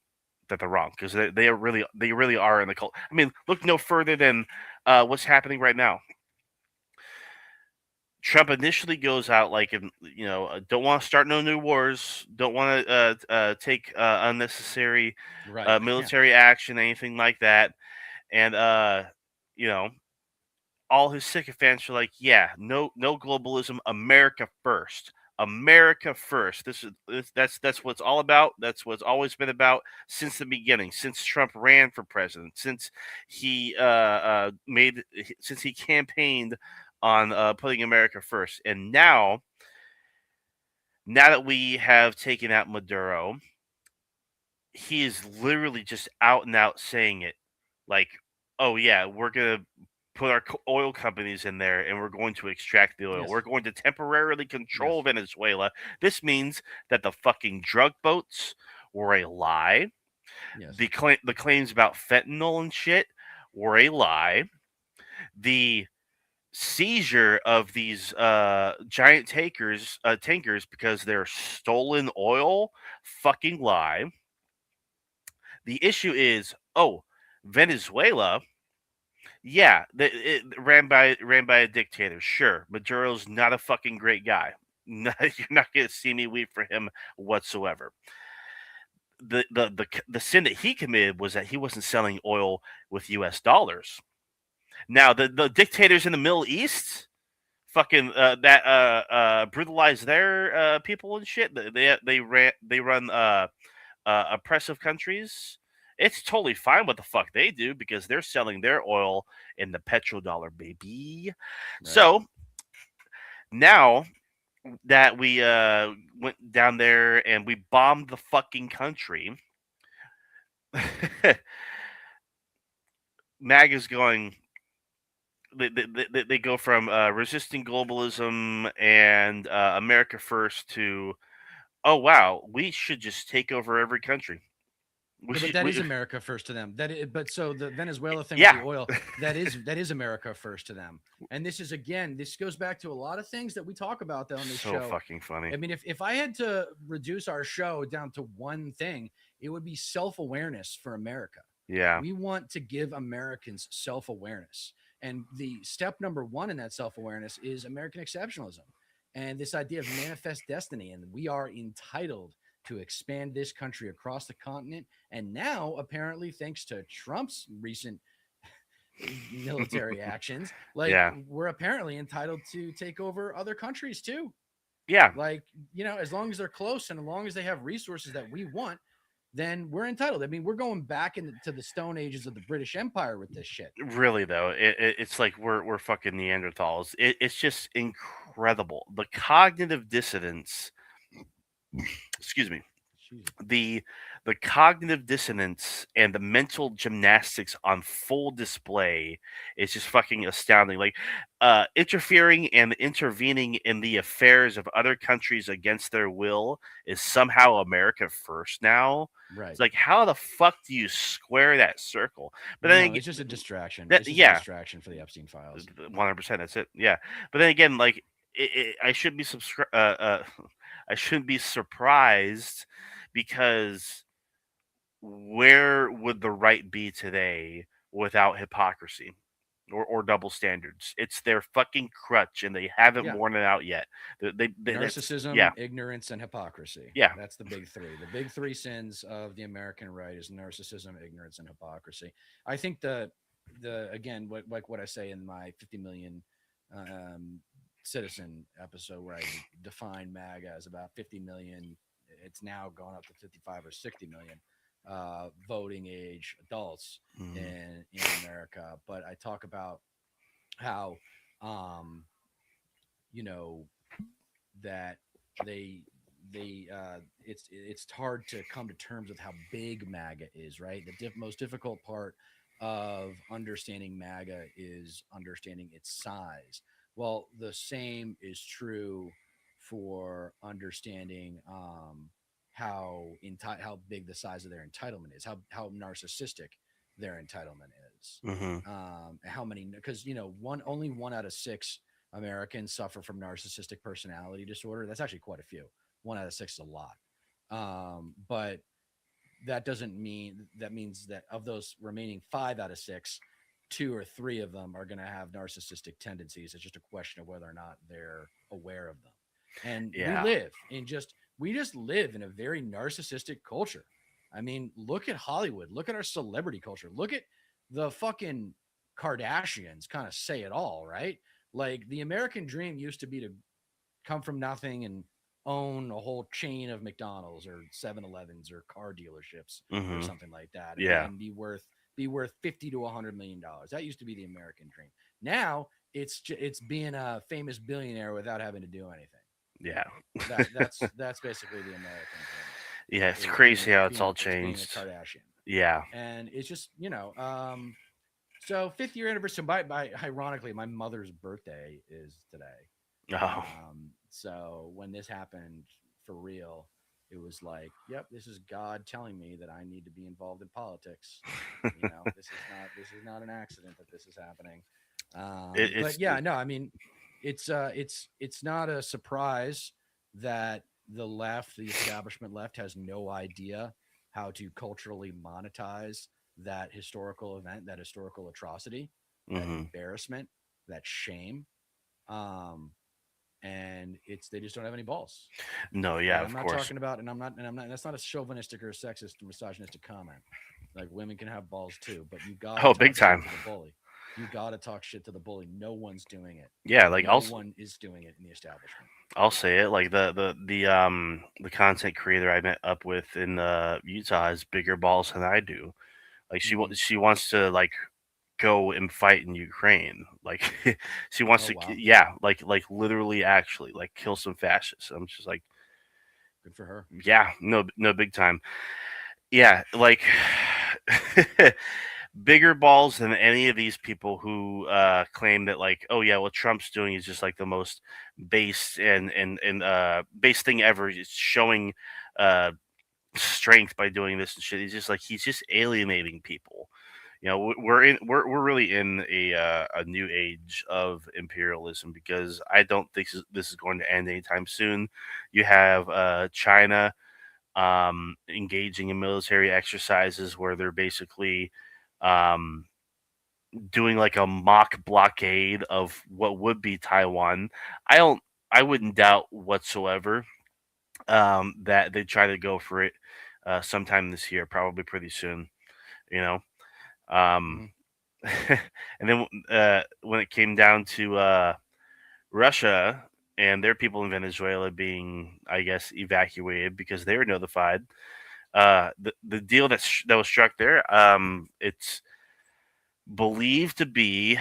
B: wrong, because they really are in the cult. I mean, look no further than what's happening right now. Trump initially goes out like, don't want to start no new wars, don't want to take unnecessary
A: Right. Yeah.
B: military action, anything like that, and you know, all his sycophants are like, yeah, no globalism, America first. America first. That's what it's all about. That's what it's always been about since the beginning. Since Trump ran for president. Since he since he campaigned on putting America first. And now that we have taken out Maduro, he is literally just out and out saying it, like, oh yeah, we're gonna put our oil companies in there and we're going to extract the oil.
A: Yes.
B: We're going to temporarily control
A: Yes.
B: Venezuela. This means that the fucking drug boats were a lie.
A: Yes.
B: The claims about fentanyl and shit were a lie. The seizure of these giant tankers because they're stolen oil, fucking lie. The issue is, oh, Venezuela, yeah, it ran by a dictator. Sure, Maduro's not a fucking great guy. No, you're not gonna see me weep for him whatsoever. The sin that he committed was that he wasn't selling oil with U.S. dollars. Now the dictators in the Middle East, fucking that brutalize their people and shit. They run oppressive countries. It's totally fine what the fuck they do because they're selling their oil in the petrodollar, baby.
A: Right.
B: So now that we went down there and we bombed the fucking country, MAG is going. They go from resisting globalism and America first to, oh wow, we should just take over every country. We
A: Yeah, but
B: should,
A: that is
B: we,
A: America first to them. But so the Venezuela thing with the
B: yeah,
A: oil, that is America first to them. And this is again, this goes back to a lot of things that we talk about on this
B: so
A: show.
B: fucking funny.
A: I mean, if I had to reduce our show down to one thing, it would be self-awareness for America.
B: Yeah,
A: We want to give Americans self-awareness. And the step number one in that self-awareness is American exceptionalism and this idea of manifest destiny. And we are entitled to expand this country across the continent. And now, apparently, thanks to Trump's recent military actions, like
B: yeah,
A: we're apparently entitled to take over other countries too.
B: yeah.
A: Like, as long as they're close and as long as they have resources that we want, then we're entitled. I mean, we're going back into the stone ages of the British Empire with this shit.
B: Really though, it's like we're fucking Neanderthals. It's just incredible the cognitive dissonance. Excuse me.
A: Jesus.
B: the the cognitive dissonance and the mental gymnastics on full display is just fucking astounding. Like interfering and intervening in the affairs of other countries against their will is somehow America first now. It's
A: Right.
B: like, how the fuck do you square that circle? But then
A: No, it's just a distraction.
B: that,
A: It's just a
B: yeah,
A: distraction for the Epstein files.
B: 100%, that's it. Yeah, but then again, like I should be I shouldn't be surprised, because where would the right be today without hypocrisy or double standards? It's their fucking crutch, and they haven't
A: Yeah.
B: worn it out yet.
A: Narcissism,
B: Yeah,
A: ignorance, and hypocrisy.
B: yeah,
A: That's the big three. The big three sins of the American right is narcissism, ignorance, and hypocrisy. I think the again, what I say in my 50 million um, citizen episode where I define MAGA as about 50 million. It's now gone up to 55 or 60 million voting age adults
B: mhm,
A: in America. But I talk about how um, you know that they it's hard to come to terms with how big MAGA is, right? The most difficult part of understanding MAGA is understanding its size. Well, the same is true for understanding how big the size of their entitlement is, how narcissistic their entitlement is.
B: Mm-hmm.
A: How many? Because one only 1 out of 6 Americans suffer from narcissistic personality disorder. That's actually quite a few. 1 out of 6 is a lot. But that doesn't mean that means that of those remaining 5 out of 6, 2 or 3 of them are going to have narcissistic tendencies. It's just a question of whether or not they're aware of them. And
B: Yeah.
A: we just live in a very narcissistic culture. I mean, look at Hollywood, look at our celebrity culture, look at the fucking Kardashians kind of say it all, right? Like the American dream used to be to come from nothing and own a whole chain of McDonald's or 7-Elevens or car dealerships or
B: Mm-hmm.
A: something like that, and
B: Yeah.
A: and be worth $50 to $100 million. That used to be the American dream. Now it's being a famous billionaire without having to do anything.
B: Yeah.
A: That's basically the American dream.
B: Yeah. It's
A: Is
B: crazy how it's all
A: being a
B: changed.
A: Kardashian,
B: Yeah.
A: and it's just so fifth year anniversary. So by ironically, my mother's birthday is today.
B: Oh.
A: So when this happened for real, it was like, yep, this is God telling me that I need to be involved in politics. This is not an accident that this is happening. But
B: It's
A: yeah, no, I mean, it's not a surprise that the establishment left, has no idea how to culturally monetize that historical event, that historical atrocity, that
B: mm-hmm.
A: embarrassment, that shame. Um, and it's they just don't have any balls.
B: No. Yeah.
A: And
B: Of
A: I'm not
B: course.
A: talking about, and I'm not. That's not a chauvinistic or sexist or misogynistic comment. Like women can have balls too, but you gotta
B: Oh, big
A: talk shit
B: time.
A: to the bully. You gotta talk shit to the bully. No one's doing it.
B: Yeah. Like
A: No one is doing it in the establishment.
B: I'll say it, like the content creator I met up with in Utah has bigger balls than I do. Like
A: Mm-hmm.
B: she wants to like go and fight in Ukraine. Like she wants
A: Oh
B: to
A: wow,
B: yeah, like literally actually like kill some fascists. I'm just like
A: good for her.
B: yeah, no big time. Yeah, like bigger balls than any of these people who claim that like, oh yeah, what Trump's doing is just like the most base and base thing ever. It's showing uh strength by doing this and shit. He's just alienating people. You know, we're really in a new age of imperialism because I don't think this is going to end anytime soon. You have China engaging in military exercises where they're basically um, doing like a mock blockade of what would be Taiwan. I don't. I wouldn't doubt whatsoever that they try to go for it sometime this year, probably pretty soon. You know, um,
A: Mm-hmm.
B: and then when it came down to Russia and their people in Venezuela being, I guess, evacuated because they were notified. The deal that was struck there, it's believed to be,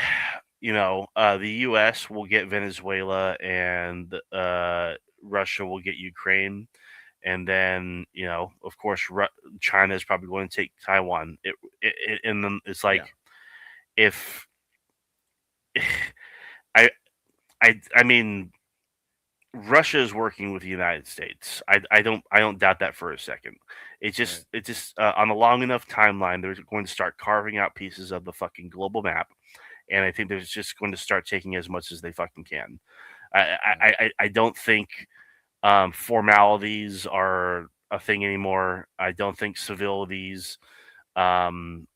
B: the U.S. will get Venezuela and Russia will get Ukraine, and then of course, China is probably going to take Taiwan. And then it's
A: Yeah,
B: like if I I mean Russia is working with the United States. I don't doubt that for a second.
A: right.
B: It just on a long enough timeline, they're going to start carving out pieces of the fucking global map, and I think they're just going to start taking as much as they fucking can.
A: Right.
B: I don't think formalities are a thing anymore. I don't think civilities um,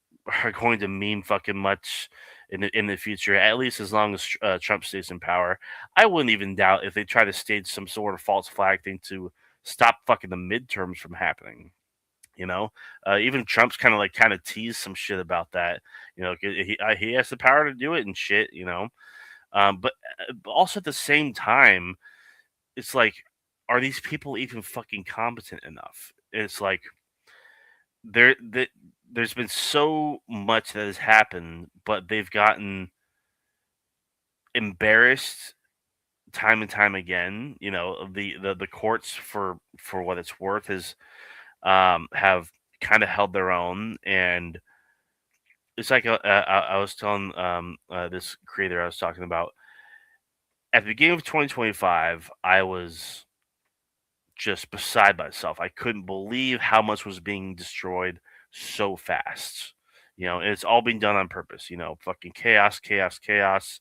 B: are going to mean fucking much in the future. At least as long as Trump stays in power, I wouldn't even doubt if they try to stage some sort of false flag thing to stop fucking the midterms from happening. Even Trump's kind of teased some shit about that. 'Cause he has the power to do it and shit. But also at the same time, it's like, are these people even fucking competent enough? It's like there that there's been so much that has happened, but they've gotten embarrassed time and time again. The courts for what it's worth has have kind of held their own, and it's like I was telling this creator I was talking about at the beginning of 2025, I was just beside myself. I couldn't believe how much was being destroyed so fast. And it's all being done on purpose. Fucking chaos, chaos, chaos.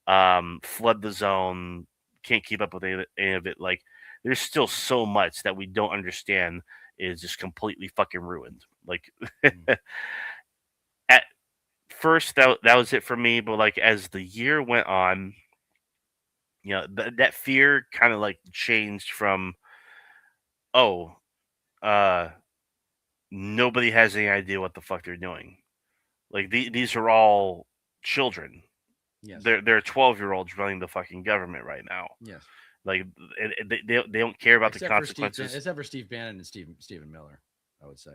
B: Flood the zone. Can't keep up with any of it. Like, there's still so much that we don't understand is just completely fucking ruined. Like,
A: Mm.
B: at first, that was it for me. But like as the year went on, that fear kind of like changed from, oh, uh, nobody has any idea what the fuck they're doing. Like these are all children.
A: Yes.
B: They're 12-year-olds running the fucking government right now.
A: Yes.
B: Like they don't care about the consequences.
A: Except for Steve Bannon and Stephen Miller, I would say.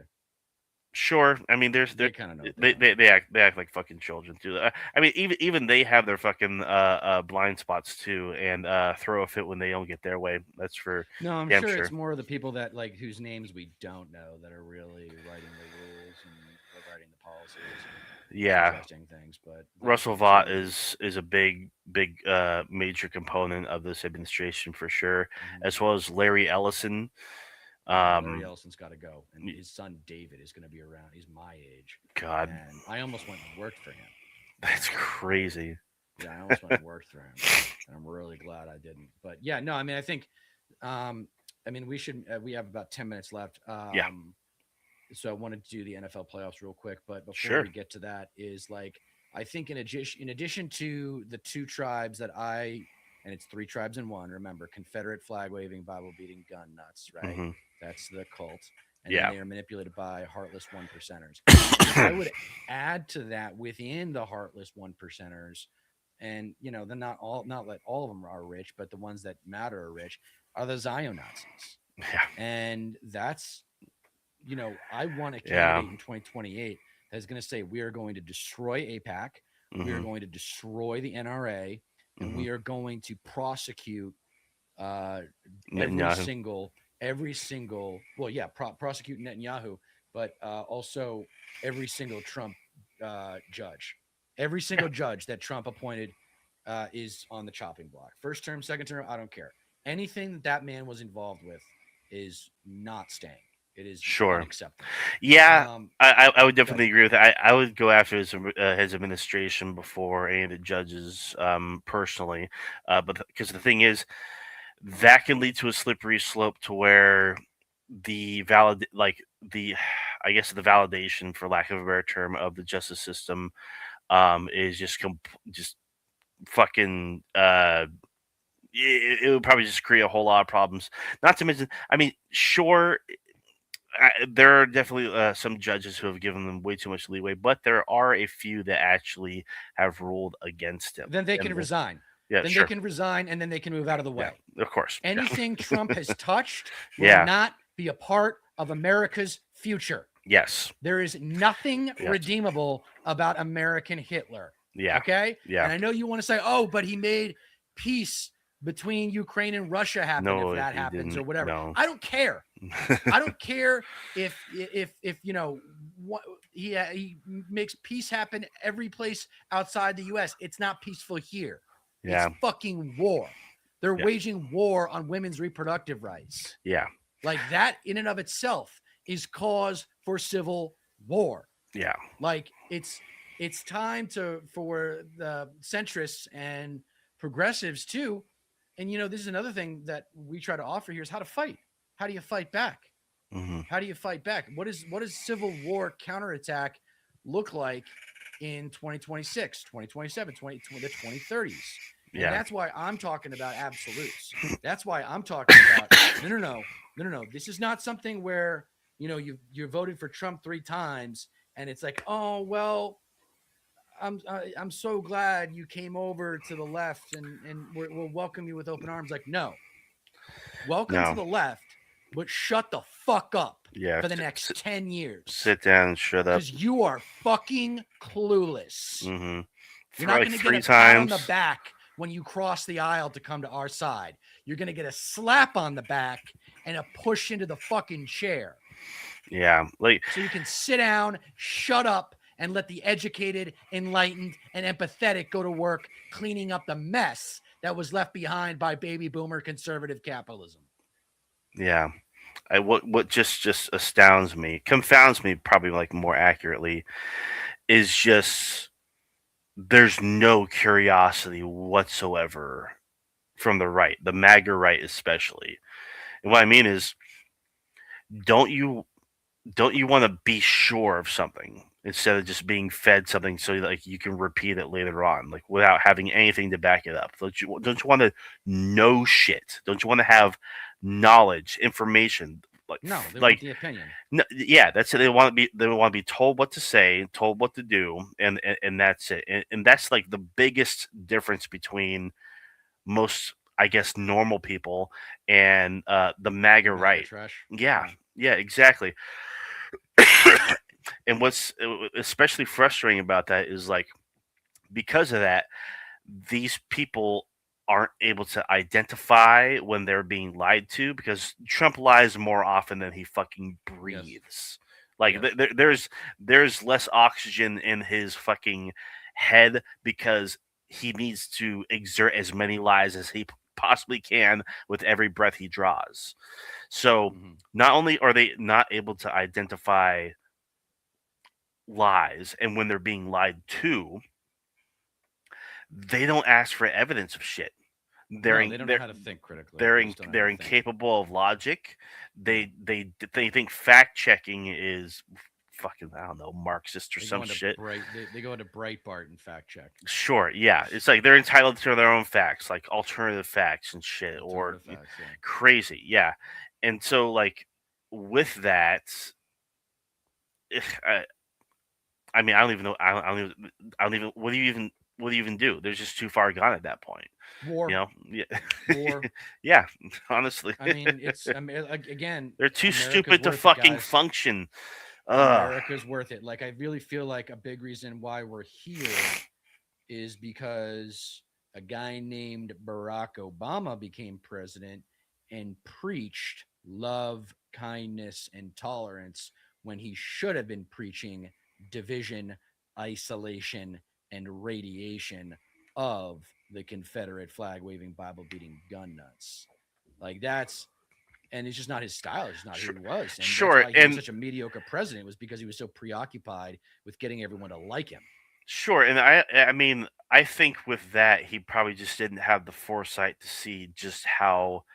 B: Sure, I mean there's
A: They kind of know what they
B: they,
A: want.
B: they act like fucking children too. I mean even they have their fucking blind spots too, and throw a fit when they don't get their way. That's for
A: No, I'm
B: damn
A: sure it's
B: sure.
A: more of the people that like whose names we don't know that are really writing the rules and writing the policies and
B: Yeah,
A: suggesting things. But then
B: Russell
A: again,
B: Vought
A: too.
B: is a big major component of this administration for sure,
A: Mhm.
B: as well as Larry Ellison.
A: Yeah, Larry
B: Um,
A: Ellison's got to go, and his son David is going to be around. He's my age,
B: God,
A: and I almost went and worked for him.
B: that's crazy.
A: Yeah, I almost went and worked for him, and I'm really glad I didn't. But yeah, no, I mean, I think, we should. We have about 10 minutes left.
B: Yeah,
A: So I wanted to do the NFL playoffs real quick, but before
B: sure.
A: we get to that, is like I think in addition to the two tribes and it's three tribes in one. Remember, Confederate flag waving, Bible beating, gun nuts, right?
B: Hmm.
A: That's the cult, and then
B: Yeah.
A: they are manipulated by heartless one percenters. I would add to that within the heartless one percenters, and they're not that all of them are rich, but the ones that matter are rich, are the Zion Nazis,
B: Yeah.
A: and that's I want a
B: Yeah.
A: candidate in 2028 that is going to say we are going to destroy APAC, we are
B: Hmm.
A: going to destroy the NRA, and
B: Hmm.
A: we are going to prosecute uh, every
B: Netanyahu.
A: single, well, yeah, prosecute Netanyahu, but also every single Trump judge, every single judge that Trump appointed is on the chopping block. First term, second term, I don't care. Anything that man was involved with is not staying. It is
B: Sure.
A: unacceptable.
B: Yeah,
A: Um,
B: I would
A: Good.
B: definitely agree with that. I would go after his administration before any of the judges, personally. But because the thing is, that can lead to a slippery slope to where the I guess the validation, for lack of a better term, of the justice system, is just fucking it would probably just create a whole lot of problems. Not to mention, I mean, sure, there are definitely some judges who have given them way too much leeway, but there are a few that actually have ruled against him.
A: then they can
B: And
A: resign.
B: yeah,
A: Then they
B: sure,
A: can resign, and then they can move out of the
B: yeah,
A: way.
B: of course, yeah,
A: Anything Trump has touched will
B: yeah,
A: not be a part of America's future.
B: yes,
A: There is nothing
B: yes,
A: redeemable about American Hitler.
B: yeah,
A: Okay.
B: yeah.
A: And I know you want to say, oh, but he made peace between Ukraine and Russia happen if
B: No,
A: that
B: he
A: happens or
B: didn't.
A: whatever.
B: No,
A: I don't care. I don't care if what he makes peace happen every place outside the US. It's not peaceful here. It's
B: yeah,
A: fucking war. They're
B: yeah,
A: waging war on women's reproductive rights.
B: yeah,
A: Like that in and of itself is cause for civil war.
B: yeah.
A: Like it's time for the centrists and progressives too. And this is another thing that we try to offer here is how to fight. How do you fight back?
B: Hmm.
A: How do you fight back? What does civil war counterattack look like in 2026, 2027, the 2030s? And
B: Yeah,
A: that's why I'm talking about absolutes. That's why I'm talking about no. This is not something where you voted for Trump 3 times and it's like, oh well, I'm so glad you came over to the left and we'll welcome you with open arms. Like, no, welcome to
B: no,
A: the left, but shut the fuck up
B: yeah.
A: for the next 10 years
B: Sit down and shut up.
A: because you are fucking clueless.
B: Hmm.
A: You're
B: For
A: not
B: like
A: going to get
B: three
A: a pat on the
B: times.
A: back when you cross the aisle to come to our side. You're going to get a slap on the back and a push into the fucking chair.
B: Yeah, like
A: So you can sit down, shut up, and let the educated, enlightened, and empathetic go to work cleaning up the mess that was left behind by baby boomer conservative capitalism.
B: yeah. What just astounds me, confounds me, probably like more accurately, is just there's no curiosity whatsoever from the right, the MAGA right especially. And what I mean is, don't you don't you want to be sure of something instead of just being fed something so like you can repeat it later on, like without having anything to back it up? Don't you want to know shit? Don't you want to have knowledge, information?
A: No, they want
B: Like
A: the opinion.
B: no, yeah, that's it. They want to be told what to say, told what to do, and that's it. And that's like the biggest difference between most, I guess, normal people and the
A: The
B: MAGA
A: MAGA
B: right.
A: trash.
B: Yeah,
A: Yeah.
B: yeah, exactly. And what's especially frustrating about that is like because of that, these people aren't able to identify when they're being lied to because Trump lies more often than he fucking
A: Yes.
B: breathes. Like
A: Yes.
B: there's less oxygen in his fucking head because he needs to exert as many lies as he possibly can with every breath he draws. So
A: Hmm.
B: not only are they not able to identify lies and when they're being lied to, they don't ask for evidence of shit. They're
A: No,
B: in,
A: they don't know
B: they're
A: how to think critically.
B: they're
A: They
B: in,
A: just don't know how
B: they're
A: to think.
B: incapable of logic.
A: Yeah.
B: They think fact checking is fucking, I don't know, Marxist or
A: They go
B: some
A: into
B: shit.
A: They go into Breitbart and fact check.
B: Sure, yeah, it's like they're entitled to their own facts, like alternative facts and shit, or
A: Alternative facts. Yeah.
B: crazy, yeah. And so like with that, I, I mean, I don't even know. I don't even. What do you even do? They're just too far gone at that point. You
A: War.
B: know? Yeah.
A: War.
B: Yeah. Honestly,
A: I mean, it's again,
B: they're too
A: America's
B: stupid to
A: worth it,
B: fucking
A: guys.
B: function. Ugh.
A: America's worth it. Like, I really feel like a big reason why we're here is because a guy named Barack Obama became president and preached love, kindness, and tolerance when he should have been preaching division, isolation, and radiation of the Confederate flag waving, Bible beating gun nuts. Like, that's, and it's just not his style. It's just not who
B: Sure.
A: he was. And that's
B: Sure.
A: why he was
B: And
A: such a mediocre president, was because he was so preoccupied with getting everyone to like him.
B: sure. And I mean, I think with that, he probably just didn't have the foresight to see just how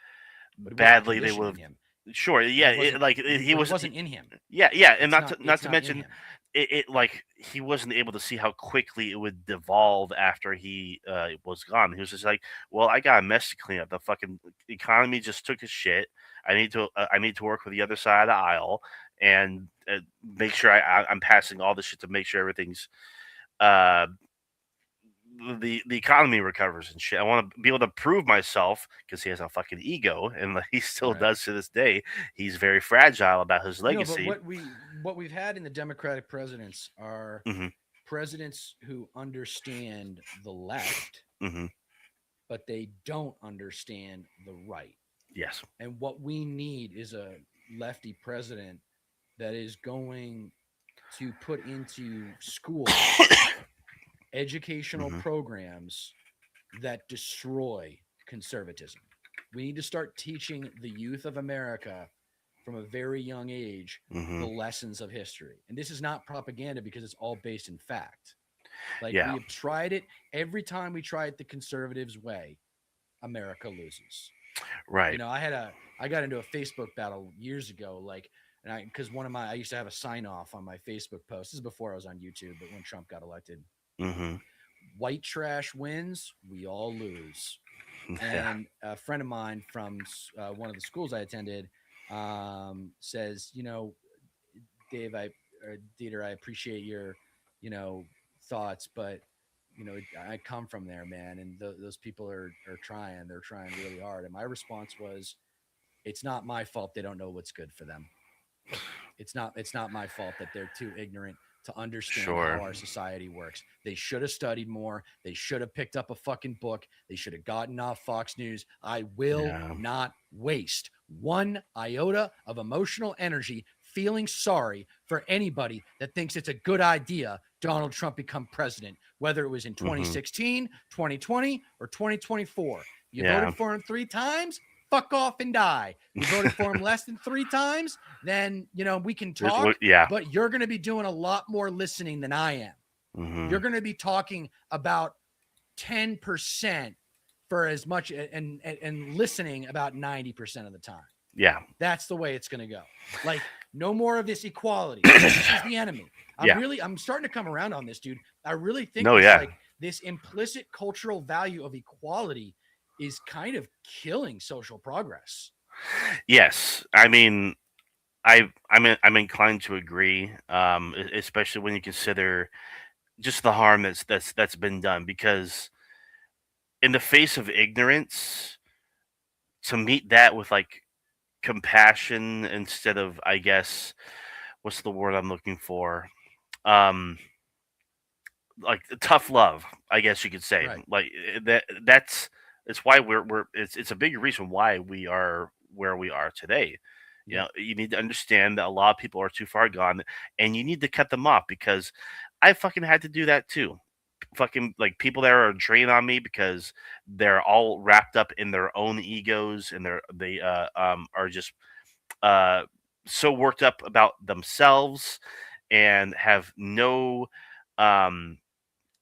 A: But it wasn't
B: badly they would
A: conditioned in
B: have.
A: him.
B: Sure. Yeah. He
A: But it
B: was.
A: wasn't in him.
B: Yeah. Yeah. And
A: It's not.
B: not
A: It's
B: to
A: not in
B: mention
A: him.
B: it like he wasn't able to see how quickly it would devolve after he was gone. He was just like, "Well, I got a mess to clean up. The fucking economy just took a shit. I need to work with the other side of the aisle and make sure I'm passing all this shit to make sure everything's uh, the economy recovers and shit. I want to be able to prove myself because he has a fucking ego, and like, he still
A: Right.
B: does to this day. He's very fragile about his
A: No, but
B: legacy."
A: what we've had in the Democratic presidents are
B: Hmm.
A: presidents who understand the left,
B: Hmm.
A: but they don't understand the right.
B: Yes.
A: And what we need is a lefty president that is going to put into schools educational
B: Hmm.
A: programs that destroy conservatism. We need to start teaching the youth of America from a very young age the
B: Hmm.
A: lessons of history. And this is not propaganda because it's all based in fact. Like,
B: Yeah.
A: we have tried it. Every time we try it the conservatives way, America loses.
B: Right.
A: I got into a Facebook battle years ago, like, and because I used to have a sign off on my Facebook post. This is before I was on YouTube, but when Trump got elected,
B: Hmm.
A: white trash wins, we all lose.
B: Yeah.
A: And a friend of mine from one of the schools I attended says, Dave, Dieter, I appreciate your, you know, thoughts, but I come from there, man, and those people are trying. They're trying really hard. And my response was, it's not my fault they don't know what's good for them. It's not my fault that they're too ignorant to understand how
B: Sure.
A: our society works. They should have studied more. They should have picked up a fucking book. They should have gotten off Fox News. I will
B: Yeah.
A: not waste one iota of emotional energy feeling sorry for anybody that thinks it's a good idea Donald Trump become president, whether it was in
B: Hmm.
A: 2016, 2020, or 2024. You
B: Yeah.
A: voted for him 3 times, fuck off and die. You voted for him less than 3 times, then we can talk,
B: Yeah.
A: but you're going to be doing a lot more listening than I am.
B: Mm-hmm.
A: You're going to be talking about 10% for as much and listening about 90% of the time.
B: Yeah.
A: That's the way it's going to go. Like, no more of this equality. This is the enemy.
B: Yeah.
A: I'm starting to come around on this, dude. I really think
B: No.
A: this,
B: Yeah.
A: like, this implicit cultural value of equality is kind of killing social progress.
B: Yes. I mean, I'm inclined to agree. Especially when you consider just the harm that's been done. Because in the face of ignorance, to meet that with like compassion instead of, I guess, what's the word I'm looking for? Um, like tough love, I guess you could say.
A: Right.
B: Like that's it's why we're it's a big reason why we are where we are today. You
A: Yeah.
B: know, you need to understand that a lot of people are too far gone, and you need to cut them off because I fucking had to do that too. Fucking like people that are draining on me because they're all wrapped up in their own egos and they are just uh so worked up about themselves and have no um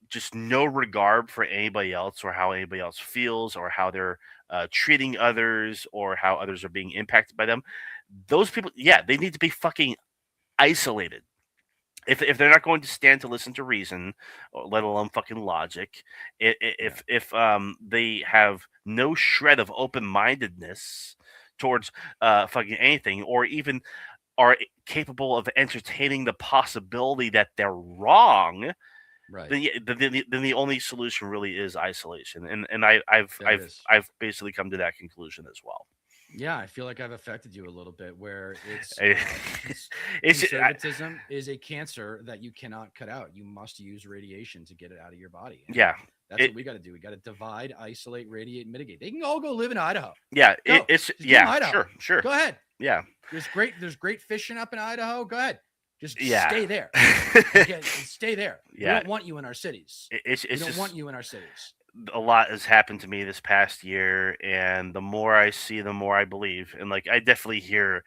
B: just no regard for anybody else or how anybody else feels or how they're treating others or how others are being impacted by them. Those people, yeah, they need to be fucking isolated. If they're not going to stand to listen to reason, or let alone fucking logic,
A: Yeah.
B: if they have no shred of open mindedness towards fucking anything, or even are capable of entertaining the possibility that they're wrong,
A: Right.
B: then the only solution really is isolation, and
A: There it is.
B: I've basically come to that conclusion as well.
A: Yeah, I feel like I've affected you a little bit where it's
B: I- it's
A: conservatism is a cancer that you cannot cut out. You must use radiation to get it out of your body. And
B: yeah
A: that's
B: it
A: what we got to do. We got to divide, isolate, radiate, mitigate. They can all go live in Idaho.
B: yeah
A: Go.
B: it's
A: Just give them
B: yeah
A: Idaho.
B: sure
A: Go ahead.
B: yeah
A: There's great fishing up in Idaho. Go ahead. Just
B: yeah
A: stay there. Okay, stay there. We
B: yeah
A: don't want you in our cities. We
B: it's
A: don't want
B: just
A: you in our cities.
B: a lot has happened to me this past year, and the more I see, the more I believe. And like I definitely hear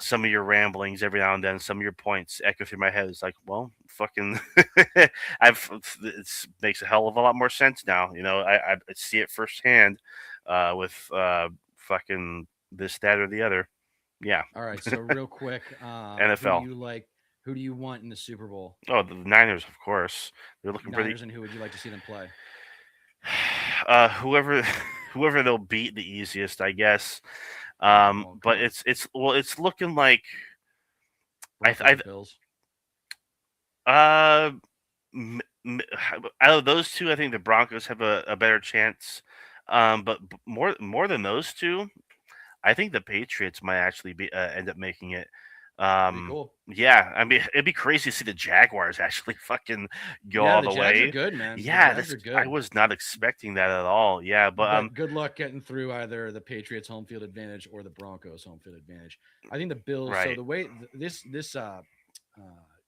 B: some of your ramblings every now and then, some of your points echo through my head. It's like, well, fucking, I've it makes a hell of a lot more sense now. You know, I see it firsthand with fucking this, that, or the other. Yeah,
A: All right. So real quick, who do
B: NFL.
A: you like? Who do you want in the Super Bowl?
B: Oh, the Niners, of course. They're looking pretty.
A: Niners, and who would you like to see them play?
B: Whoever, whoever they'll beat the easiest, I guess.
A: Well, come
B: But
A: on,
B: it's looking like
A: Broncos or Bills.
B: I m- m- out of those two, I think the Broncos have a better chance. But more than those two, I think the Patriots might actually be end up making it.
A: That'd be
B: Um,
A: cool.
B: yeah, I mean, it'd be crazy to see the Jaguars actually fucking go
A: Yeah,
B: all
A: the
B: the
A: Jags are
B: way.
A: good, man. The
B: Yeah,
A: Jags
B: that's
A: are
B: I
A: good,
B: was not expecting that at all. Yeah, but
A: but good luck getting through either the Patriots' home field advantage or the Broncos' home field advantage. I think the Bills. So
B: right.
A: the way this uh,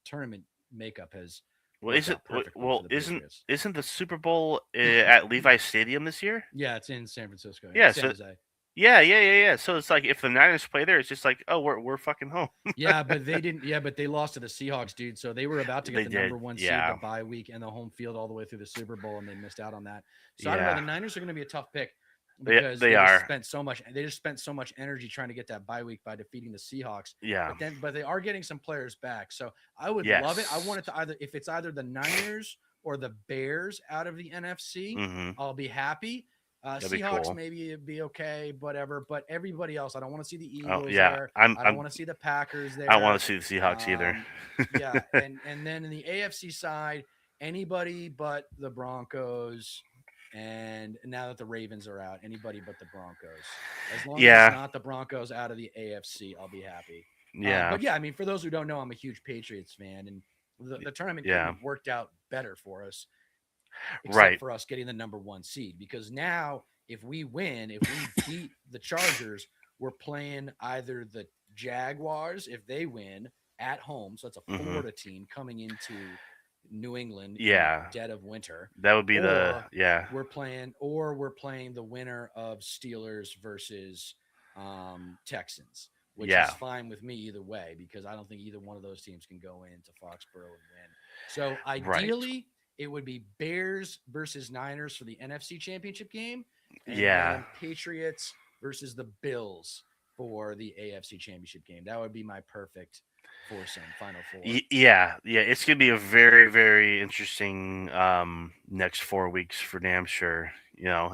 A: tournament makeup has
B: Well,
A: worked out perfectly for
B: well
A: the
B: isn't
A: Patriots.
B: isn't the Super Bowl at Levi Stadium this year?
A: Yeah, it's in San Francisco. Yeah,
B: Yeah,
A: San
B: so
A: Jose.
B: yeah. So it's like if the Niners play there, it's just like, oh, we're fucking home.
A: Yeah, but they didn't. Yeah, but they lost to the Seahawks, dude. So they were about to get
B: They
A: the
B: did.
A: number one seed, the
B: Yeah.
A: bye week, and the home field all the way through the Super Bowl, and they missed out on that. So I don't know.
B: Yeah.
A: The Niners are going to be a tough pick because
B: They are.
A: they just spent so much energy trying to get that bye week by defeating the Seahawks.
B: Yeah.
A: But they are getting some players back. So I would love it. I want it
B: Yes.
A: to either if it's either the Niners or the Bears out of the NFC,
B: Mhm.
A: I'll be happy.
B: That'd be
A: Seahawks
B: cool.
A: maybe it'd be okay, whatever. But everybody else, I don't want to see the
B: Oh,
A: Eagles
B: yeah.
A: there.
B: I'm
A: I don't
B: I'm
A: want to see the Packers
B: I don't
A: there.
B: want to see the Seahawks either.
A: Yeah, and then in the AFC side, anybody but the Broncos. And now that the Ravens are out, anybody but the Broncos. As long as it's
B: Yeah.
A: not the Broncos out of the AFC, I'll be happy.
B: Yeah.
A: But yeah, I mean, for those who don't know, I'm a huge Patriots fan, and the tournament couldn't
B: Yeah.
A: have worked out better for us except
B: Right.
A: for us getting the number one seed. Because now, if we win, if we beat the Chargers, we're playing either the Jaguars if they win at home. So that's a
B: Mhm.
A: Florida team coming into New England in the
B: Yeah.
A: dead of winter,
B: That would be the
A: or
B: yeah.
A: we're playing the winner of Steelers versus Texans, which is
B: Yeah.
A: fine with me either way because I don't think either one of those teams can go into Foxborough and win. So
B: Right.
A: ideally, it would be Bears versus Niners for the NFC Championship game, and
B: Yeah.
A: then Patriots versus the Bills for the AFC Championship game. That would be my perfect foursome, Final Four.
B: Yeah. It's gonna be a very, very interesting next 4 weeks for damn sure.
A: Yeah,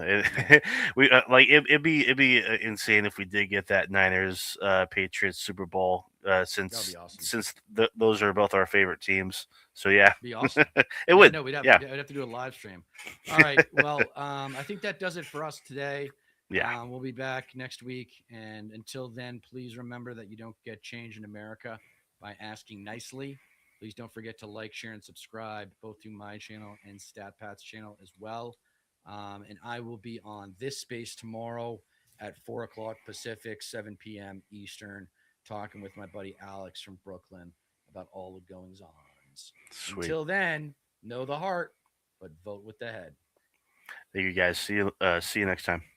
B: we it'd be insane if we did get that Niners Patriots Super Bowl
A: that would be
B: since
A: awesome.
B: those are both our favorite teams. So yeah,
A: Be awesome.
B: it
A: Yeah,
B: would.
A: no,
B: Yeah,
A: we'd have to do a live stream. All right. Well, I think that does it for us today.
B: yeah.
A: We'll be back next week. And until then, please remember that you don't get change in America by asking nicely. Please don't forget to like, share, and subscribe both to my channel and StatPat's channel as well. And I will be on this space tomorrow at 4 o'clock Pacific, 7 p.m. Eastern, talking with my buddy Alex from Brooklyn about all the goings ons.
B: Sweet.
A: Until then, know the heart, but vote with the head.
B: Thank you guys. See you. See you next time.